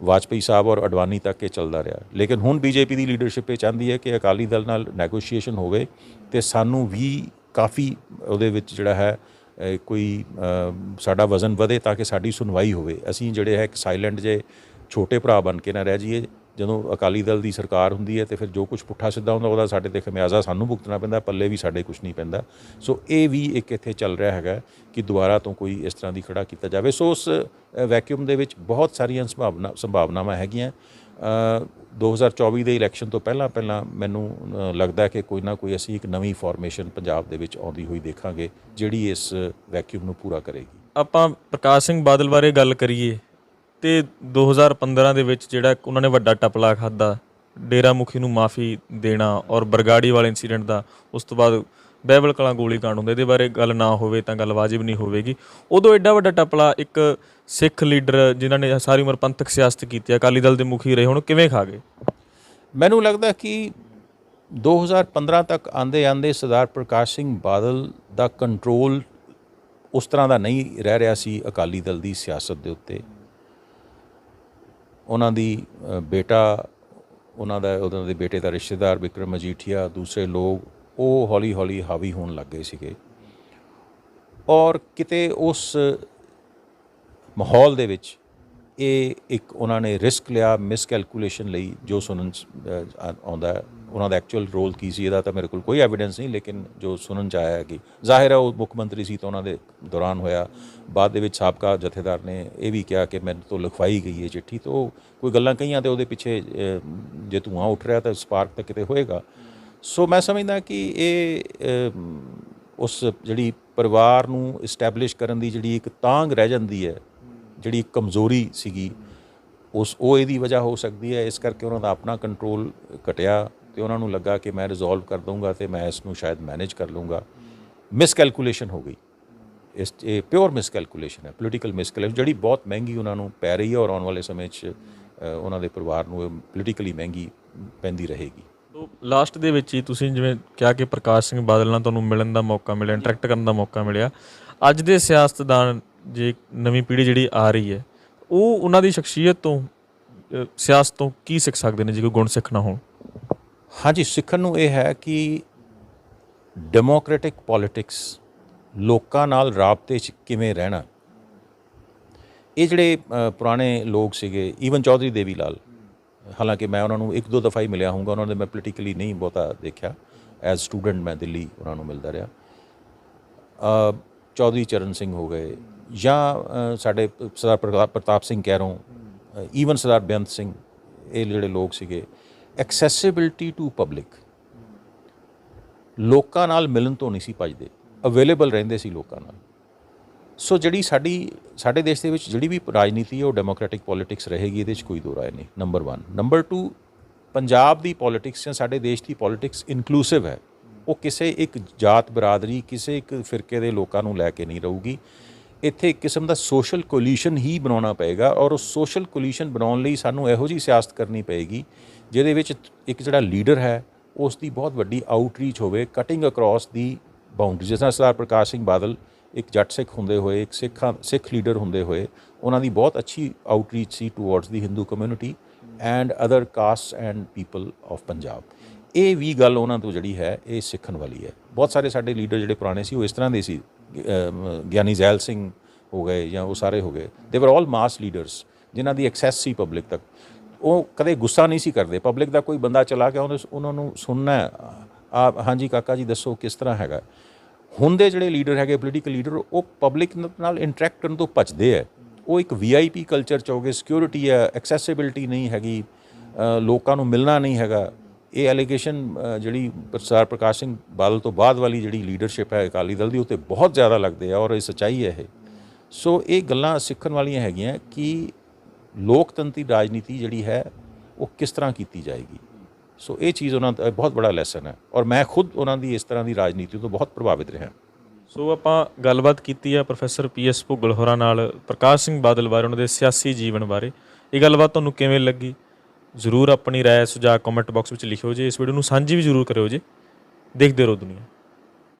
ਵਾਜਪਾਈ ਸਾਹਿਬ ਔਰ ਅਡਵਾਨੀ ਤੱਕ ਇਹ ਚੱਲਦਾ ਰਿਹਾ। ਲੇਕਿਨ ਹੁਣ ਬੀਜੇਪੀ ਦੀ ਲੀਡਰਸ਼ਿਪ ਇਹ ਚਾਹੁੰਦੀ ਹੈ ਕਿ ਅਕਾਲੀ ਦਲ ਨਾਲ ਨੈਗੋਸ਼ੀਏਸ਼ਨ ਹੋਵੇ ਅਤੇ ਸਾਨੂੰ ਵੀ ਕਾਫੀ ਉਹਦੇ ਵਿੱਚ ਜਿਹੜਾ ਹੈ ਕੋਈ ਸਾਡਾ ਵਜ਼ਨ ਵਧੇ ਤਾਂ ਕਿ ਸਾਡੀ ਸੁਣਵਾਈ ਹੋਵੇ। ਅਸੀਂ ਜਿਹੜੇ ਹੈ ਇੱਕ ਸਾਈਲੈਂਟ ਜੇ ਛੋਟੇ ਭਰਾ ਬਣ ਕੇ ਨਾ ਰਹਿ ਜਾਈਏ, ਜਦੋਂ ਅਕਾਲੀ ਦਲ ਦੀ ਸਰਕਾਰ ਹੁੰਦੀ ਹੈ ਤੇ ਫਿਰ ਜੋ ਕੁਛ ਪੁੱਠਾ ਸਿੱਧਾ ਹੁੰਦਾ ਉਹਦਾ ਸਾਡੇ 'ਤੇ ਖਮਿਆਜ਼ਾ ਸਾਨੂੰ ਭੁਗਤਣਾ ਪੈਂਦਾ, ਪੱਲੇ ਵੀ ਸਾਡੇ ਕੁਛ ਨਹੀਂ ਪੈਂਦਾ। ਸੋ ਇਹ ਵੀ ਇੱਕ ਇੱਥੇ ਚੱਲ ਰਿਹਾ ਹੈਗਾ ਕਿ ਦੁਬਾਰਾ ਤੋਂ ਕੋਈ ਇਸ ਤਰ੍ਹਾਂ ਦੀ ਖੜਾ ਕੀਤਾ ਜਾਵੇ। ਸੋ ਉਸ ਵੈਕਿਊਮ ਦੇ ਵਿੱਚ ਬਹੁਤ ਸਾਰੀਆਂ ਸੰਭਾਵਨਾਵਾਂ ਹੈਗੀਆਂ। 2024 ਦੇ ਇਲੈਕਸ਼ਨ ਤੋਂ ਪਹਿਲਾਂ ਮੈਨੂੰ ਲੱਗਦਾ ਕਿ ਕੋਈ ਨਾ ਕੋਈ ਅਸੀਂ ਇੱਕ ਨਵੀਂ ਫਾਰਮੇਸ਼ਨ ਪੰਜਾਬ ਦੇ ਵਿੱਚ ਆਉਂਦੀ ਹੋਈ ਦੇਖਾਂਗੇ ਜਿਹੜੀ ਇਸ ਵੈਕਿਊਮ ਨੂੰ ਪੂਰਾ ਕਰੇਗੀ। ਆਪਾਂ ਪ੍ਰਕਾਸ਼ ਸਿੰਘ ਬਾਦਲ ਬਾਰੇ ਗੱਲ ਕਰੀਏ ਤੇ 2015 ਦੇ ਵਿੱਚ ਜਿਹੜਾ ਉਹਨਾਂ ਨੇ ਵੱਡਾ ਟਪਲਾ ਖਾਧਾ, ਡੇਰਾ ਮੁਖੀ ਨੂੰ ਮਾਫੀ ਦੇਣਾ ਔਰ ਬਰਗਾੜੀ ਵਾਲੇ ਇੰਸੀਡੈਂਟ ਦਾ, ਉਸ ਤੋਂ ਬਾਅਦ ਬਹਿਬਲ ਕਲਾਂ ਗੋਲੀ ਕਾਂਡ ਹੁੰਦਾ, ਇਹਦੇ ਬਾਰੇ ਗੱਲ ਨਾ ਹੋਵੇ ਤਾਂ ਗੱਲ ਵਾਜਿਬ ਨਹੀਂ ਹੋਵੇਗੀ। ਉਦੋਂ ਐਡਾ ਵੱਡਾ ਟਪਲਾ ਇੱਕ ਸਿੱਖ ਲੀਡਰ ਜਿਨ੍ਹਾਂ ਨੇ ਸਾਰੀ ਉਮਰ ਪੰਥਕ ਸਿਆਸਤ ਕੀਤੀ, ਅਕਾਲੀ ਦਲ ਦੇ ਮੁਖੀ ਰਹੇ, ਹੁਣ ਕਿਵੇਂ ਖਾ ਗਏ? ਮੈਨੂੰ ਲੱਗਦਾ ਕਿ 2015 ਤੱਕ ਆਉਂਦੇ ਸਰਦਾਰ ਪ੍ਰਕਾਸ਼ ਸਿੰਘ ਬਾਦਲ ਦਾ ਕੰਟਰੋਲ ਉਸ ਤਰ੍ਹਾਂ ਦਾ ਨਹੀਂ ਰਹਿ ਰਿਹਾ ਸੀ ਅਕਾਲੀ ਦਲ ਦੀ ਸਿਆਸਤ ਦੇ ਉੱਤੇ। ਉਹਨਾਂ ਦੀ ਉਹਨਾਂ ਦੇ ਬੇਟੇ ਦਾ ਰਿਸ਼ਤੇਦਾਰ ਵਿਕਰਮ ਮਜੀਠੀਆ, ਦੂਸਰੇ ਲੋਕ, ਉਹ ਹੌਲੀ ਹੌਲੀ ਹਾਵੀ ਹੋਣ ਲੱਗ ਗਏ ਸੀਗੇ ਔਰ ਕਿਤੇ ਉਸ ਮਾਹੌਲ ਦੇ ਵਿੱਚ ਇਹ ਇੱਕ ਉਹਨਾਂ ਨੇ ਰਿਸਕ ਲਿਆ ਮਿਸਕੈਲਕੂਲੇਸ਼ਨ ਲਈ, ਜੋ ਸੁਣਨ 'ਚ ਆਉਂਦਾ। ਉਹਨਾਂ ਦਾ ਐਕਚੁਅਲ ਰੋਲ ਕੀ ਸੀ ਇਹਦਾ ਤਾਂ ਮੇਰੇ ਕੋਲ ਕੋਈ ਐਵੀਡੈਂਸ ਨਹੀਂ, ਲੇਕਿਨ ਜੋ ਸੁਣਨ 'ਚ ਆਇਆ ਕਿ ਜ਼ਾਹਿਰ ਹੈ ਉਹ ਮੁੱਖ ਮੰਤਰੀ ਸੀ ਤਾਂ ਉਹਨਾਂ ਦੇ ਦੌਰਾਨ ਹੋਇਆ। ਬਾਅਦ ਦੇ ਵਿੱਚ ਸਾਬਕਾ ਜਥੇਦਾਰ ਨੇ ਇਹ ਵੀ ਕਿਹਾ ਕਿ ਮੈਨੂੰ ਤੋਂ ਲਿਖਵਾਈ ਗਈ ਹੈ ਚਿੱਠੀ, ਤਾਂ ਕੋਈ ਗੱਲਾਂ ਕਹੀਆਂ ਅਤੇ ਉਹਦੇ ਪਿੱਛੇ ਜੇ ਧੂੰਆਂ ਉੱਠ ਰਿਹਾ ਤਾਂ ਸਪਾਰਕ ਤਾਂ ਕਿਤੇ ਹੋਏਗਾ। ਸੋ ਮੈਂ ਸਮਝਦਾ ਕਿ ਇਹ ਉਸ ਜਿਹੜੀ ਪਰਿਵਾਰ ਨੂੰ ਇਸਟੈਬਲਿਸ਼ ਕਰਨ ਦੀ ਜਿਹੜੀ ਇੱਕ ਤਾਂਘ ਰਹਿ ਜਾਂਦੀ ਹੈ, ਜਿਹੜੀ ਇੱਕ ਕਮਜ਼ੋਰੀ ਸੀਗੀ, ਉਹ ਇਹਦੀ ਵਜ੍ਹਾ ਹੋ ਸਕਦੀ ਹੈ। ਇਸ ਕਰਕੇ ਉਹਨਾਂ ਦਾ ਆਪਣਾ ਕੰਟਰੋਲ ਘਟਿਆ ਅਤੇ ਉਹਨਾਂ ਨੂੰ ਲੱਗਾ ਕਿ ਮੈਂ ਰਿਜ਼ੋਲਵ ਕਰ ਦਊਂਗਾ ਅਤੇ ਮੈਂ ਇਸ ਨੂੰ ਸ਼ਾਇਦ ਮੈਨੇਜ ਕਰ ਲਊਂਗਾ। ਮਿਸਕੈਲਕੂਲੇਸ਼ਨ ਹੋ ਗਈ, ਇਹ ਪਿਓਰ ਮਿਸਕੈਲਕੂਲੇਸ਼ਨ ਹੈ, ਪੋਲੀਟੀਕਲ ਮਿਸਕੈਲਕੂਲੇਸ਼ਨ, ਜਿਹੜੀ ਬਹੁਤ ਮਹਿੰਗੀ ਉਹਨਾਂ ਨੂੰ ਪੈ ਰਹੀ ਹੈ ਔਰ ਆਉਣ ਵਾਲੇ ਸਮੇਂ 'ਚ ਉਹਨਾਂ ਦੇ ਪਰਿਵਾਰ ਨੂੰ ਪੋਲੀਟੀਕਲੀ ਮਹਿੰਗੀ ਪੈਂਦੀ ਰਹੇਗੀ। ਲਾਸਟ ਦੇ ਵਿੱਚ ਹੀ ਤੁਸੀਂ ਜਿਵੇਂ ਕਿਹਾ ਕਿ ਪ੍ਰਕਾਸ਼ ਸਿੰਘ ਬਾਦਲ ਨਾਲ ਤੁਹਾਨੂੰ ਮਿਲਣ ਦਾ ਮੌਕਾ ਮਿਲਿਆ, ਇੰਟਰੈਕਟ ਕਰਨ ਦਾ ਮੌਕਾ ਮਿਲਿਆ। ਅੱਜ ਦੇ ਸਿਆਸਤਦਾਨ, ਜੇ ਨਵੀਂ ਪੀੜ੍ਹੀ ਜਿਹੜੀ ਆ ਰਹੀ ਹੈ, ਉਹ ਉਹਨਾਂ ਦੀ ਸ਼ਖਸੀਅਤ ਤੋਂ, ਸਿਆਸਤ ਤੋਂ ਕੀ ਸਿੱਖ ਸਕਦੇ ਨੇ ਜੇ ਕੋਈ ਗੁਣ ਸਿੱਖਣਾ ਹੋਣ? ਹਾਂਜੀ, ਸਿੱਖਣ ਨੂੰ ਇਹ ਹੈ ਕਿ ਡੈਮੋਕ੍ਰੈਟਿਕ ਪੋਲੀਟਿਕਸ, ਲੋਕਾਂ ਨਾਲ ਰਾਬਤੇ 'ਚ ਕਿਵੇਂ ਰਹਿਣਾ। ਇਹ ਜਿਹੜੇ ਪੁਰਾਣੇ ਲੋਕ ਸੀਗੇ, ਈਵਨ ਚੌਧਰੀ ਦੇਵੀ ਲਾਲ, ਹਾਲਾਂਕਿ ਮੈਂ ਉਹਨਾਂ ਨੂੰ 1-2 ਦਫਾ ਹੀ ਮਿਲਿਆ ਹੋਊਗਾ, ਉਹਨਾਂ ਦੇ ਮੈਂ ਪੋਲੀਟੀਕਲੀ ਨਹੀਂ ਬਹੁਤਾ ਦੇਖਿਆ, ਐਜ਼ ਸਟੂਡੈਂਟ ਮੈਂ ਦਿੱਲੀ ਉਹਨਾਂ ਨੂੰ ਮਿਲਦਾ ਰਿਹਾ। ਚੌਧਰੀ ਚਰਨ ਸਿੰਘ ਹੋ ਗਏ ਜਾਂ ਸਾਡੇ ਸਰਦਾਰ ਪ੍ਰਤਾਪ ਸਿੰਘ ਕੈਰੋਂ, ਈਵਨ ਸਰਦਾਰ ਬੇਅੰਤ ਸਿੰਘ, ਇਹ ਜਿਹੜੇ ਲੋਕ ਸੀਗੇ, ਐਕਸੈਸਿਬਿਲਿਟੀ ਟੂ ਪਬਲਿਕ, ਲੋਕਾਂ ਨਾਲ ਮਿਲਣ ਤੋਂ ਨਹੀਂ ਸੀ ਭੱਜਦੇ, ਅਵੇਲੇਬਲ ਰਹਿੰਦੇ ਸੀ ਲੋਕਾਂ ਨਾਲ। ਸੋ ਜਿਹੜੀ ਸਾਡੇ ਦੇਸ਼ ਦੇ ਵਿੱਚ ਜਿਹੜੀ ਵੀ ਰਾਜਨੀਤੀ ਹੈ ਉਹ ਡੈਮੋਕ੍ਰੈਟਿਕ ਪੋਲੀਟਿਕਸ ਰਹੇਗੀ, ਇਹਦੇ 'ਚ ਕੋਈ ਦੋ ਰਾਏ ਨਹੀਂ, ਨੰਬਰ 1। ਨੰਬਰ 2, ਪੰਜਾਬ ਦੀ ਪੋਲੀਟਿਕਸ ਜਾਂ ਸਾਡੇ ਦੇਸ਼ ਦੀ ਪੋਲੀਟਿਕਸ ਇਨਕਲੂਸਿਵ ਹੈ, ਉਹ ਕਿਸੇ ਇੱਕ ਜਾਤ ਬਰਾਦਰੀ, ਕਿਸੇ ਇੱਕ ਫਿਰਕੇ ਦੇ ਲੋਕਾਂ ਨੂੰ ਲੈ ਕੇ ਨਹੀਂ ਰਹੂਗੀ। ਇੱਥੇ ਇੱਕ ਕਿਸਮ ਦਾ ਸੋਸ਼ਲ ਕੋਲੀਸ਼ਨ ਹੀ ਬਣਾਉਣਾ ਪਏਗਾ ਔਰ ਉਸ ਸੋਸ਼ਲ ਕੋਲੀਸ਼ਨ ਬਣਾਉਣ ਲਈ ਸਾਨੂੰ ਇਹੋ ਜਿਹੀ ਸਿਆਸਤ ਕਰਨੀ ਪਏਗੀ ਜਿਹਦੇ ਵਿੱਚ ਇੱਕ ਜਿਹੜਾ ਲੀਡਰ ਹੈ ਉਸ ਦੀ ਬਹੁਤ ਵੱਡੀ ਆਊਟਰੀਚ ਹੋਵੇ, ਕਟਿੰਗ ਅਕ੍ਰੋਸ ਦੀ ਬਾਉਂਡਰੀ। ਜਿਸ ਤਰ੍ਹਾਂ ਸਰਦਾਰ ਪ੍ਰਕਾਸ਼ ਸਿੰਘ ਬਾਦਲ ਇੱਕ ਜੱਟ ਸਿੱਖ ਹੁੰਦੇ ਹੋਏ, ਇੱਕ ਸਿੱਖ ਲੀਡਰ ਹੁੰਦੇ ਹੋਏ, ਉਹਨਾਂ ਦੀ ਬਹੁਤ ਅੱਛੀ ਆਊਟਰੀਚ ਸੀ towards the Hindu community and other caste and people of Punjab. ਇਹ ਵੀ ਗੱਲ ਉਹਨਾਂ ਤੋਂ ਜਿਹੜੀ ਹੈ ਇਹ ਸਿੱਖਣ ਵਾਲੀ ਹੈ। ਬਹੁਤ ਸਾਰੇ ਸਾਡੇ ਲੀਡਰ ਜਿਹੜੇ ਪੁਰਾਣੇ ਸੀ ਉਹ ਇਸ ਤਰ੍ਹਾਂ ਦੇ ਸੀ, ਗਿਆਨੀ ਜ਼ੈਲ ਸਿੰਘ ਹੋ ਗਏ ਜਾਂ ਉਹ ਸਾਰੇ ਹੋ ਗਏ, ਦੇ ਵਰ ਆਲ ਮਾਸ ਲੀਡਰਸ ਜਿਨ੍ਹਾਂ ਦੀ ਐਕਸੈਸ ਸੀ ਪਬਲਿਕ ਤੱਕ। ਉਹ ਕਦੇ ਗੁੱਸਾ ਨਹੀਂ ਸੀ ਕਰਦੇ, ਪਬਲਿਕ ਦਾ ਕੋਈ ਬੰਦਾ ਚਲਾ ਕੇ ਉਹਨਾਂ ਨੂੰ ਸੁਣਨਾ, ਹਾਂਜੀ ਕਾਕਾ ਜੀ ਦੱਸੋ ਕਿਸ ਤਰ੍ਹਾਂ ਹੈਗਾ। ਹੁਣ ਦੇ ਜਿਹੜੇ ਲੀਡਰ ਹੈਗੇ, ਪੋਲੀਟੀਕਲ ਲੀਡਰ, ਉਹ ਪਬਲਿਕ ਨਾਲ ਇੰਟਰੈਕਟ ਕਰਨ ਤੋਂ ਭੱਜਦੇ ਹੈ। ਉਹ ਇੱਕ VIP ਕਲਚਰ 'ਚ ਹੋ ਗਏ, ਸਿਕਿਉਰਿਟੀ ਹੈ, ਐਕਸੈਸਿਬਿਲਿਟੀ ਨਹੀਂ ਹੈਗੀ, ਲੋਕਾਂ ਨੂੰ ਮਿਲਣਾ ਨਹੀਂ ਹੈਗਾ। ਇਹ ਐਲੀਗੇਸ਼ਨ ਜਿਹੜੀ ਸਰਦਾਰ ਪ੍ਰਕਾਸ਼ ਸਿੰਘ ਬਾਦਲ ਤੋਂ ਬਾਅਦ ਵਾਲੀ ਜਿਹੜੀ ਲੀਡਰਸ਼ਿਪ ਹੈ ਅਕਾਲੀ ਦਲ ਦੀ, ਉਹ 'ਤੇ ਬਹੁਤ ਜ਼ਿਆਦਾ ਲੱਗਦੇ ਆ ਔਰ ਇਹ ਸੱਚਾਈ ਹੈ ਇਹ। ਸੋ ਇਹ ਗੱਲਾਂ ਸਿੱਖਣ ਵਾਲੀਆਂ ਹੈਗੀਆਂ ਕਿ ਲੋਕਤੰਤਰੀ ਰਾਜਨੀਤੀ ਜਿਹੜੀ ਹੈ ਉਹ ਕਿਸ ਤਰ੍ਹਾਂ ਕੀਤੀ ਜਾਏਗੀ। ਸੋ ਇਹ ਚੀਜ਼ ਉਹਨਾਂ ਦਾ ਬਹੁਤ ਬੜਾ ਲੈਸਨ ਹੈ ਔਰ ਮੈਂ ਖੁਦ ਉਹਨਾਂ ਦੀ ਇਸ ਤਰ੍ਹਾਂ ਦੀ ਰਾਜਨੀਤੀ ਤੋਂ ਬਹੁਤ ਪ੍ਰਭਾਵਿਤ ਰਿਹਾ। ਸੋ ਆਪਾਂ ਗੱਲਬਾਤ ਕੀਤੀ ਹੈ ਪ੍ਰੋਫੈਸਰ PS ਭੁੱਗਲ ਹੋਰਾਂ ਨਾਲ ਪ੍ਰਕਾਸ਼ ਸਿੰਘ ਬਾਦਲ ਬਾਰੇ, ਉਹਨਾਂ ਦੇ ਸਿਆਸੀ ਜੀਵਨ ਬਾਰੇ। ਇਹ ਗੱਲਬਾਤ ਤੁਹਾਨੂੰ ਕਿਵੇਂ ਲੱਗੀ? ਜ਼ਰੂਰ ਆਪਣੀ ਰਾਏ ਸੁਝਾਅ ਕਮੈਂਟ ਬਾਕਸ ਵਿੱਚ ਲਿਖਿਓ ਜੀ। ਇਸ ਵੀਡੀਓ ਨੂੰ ਸਾਂਝੀ ਵੀ ਜ਼ਰੂਰ ਕਰਿਓ ਜੀ। ਦੇਖਦੇ ਰਹੋ ਦੁਨੀਆ।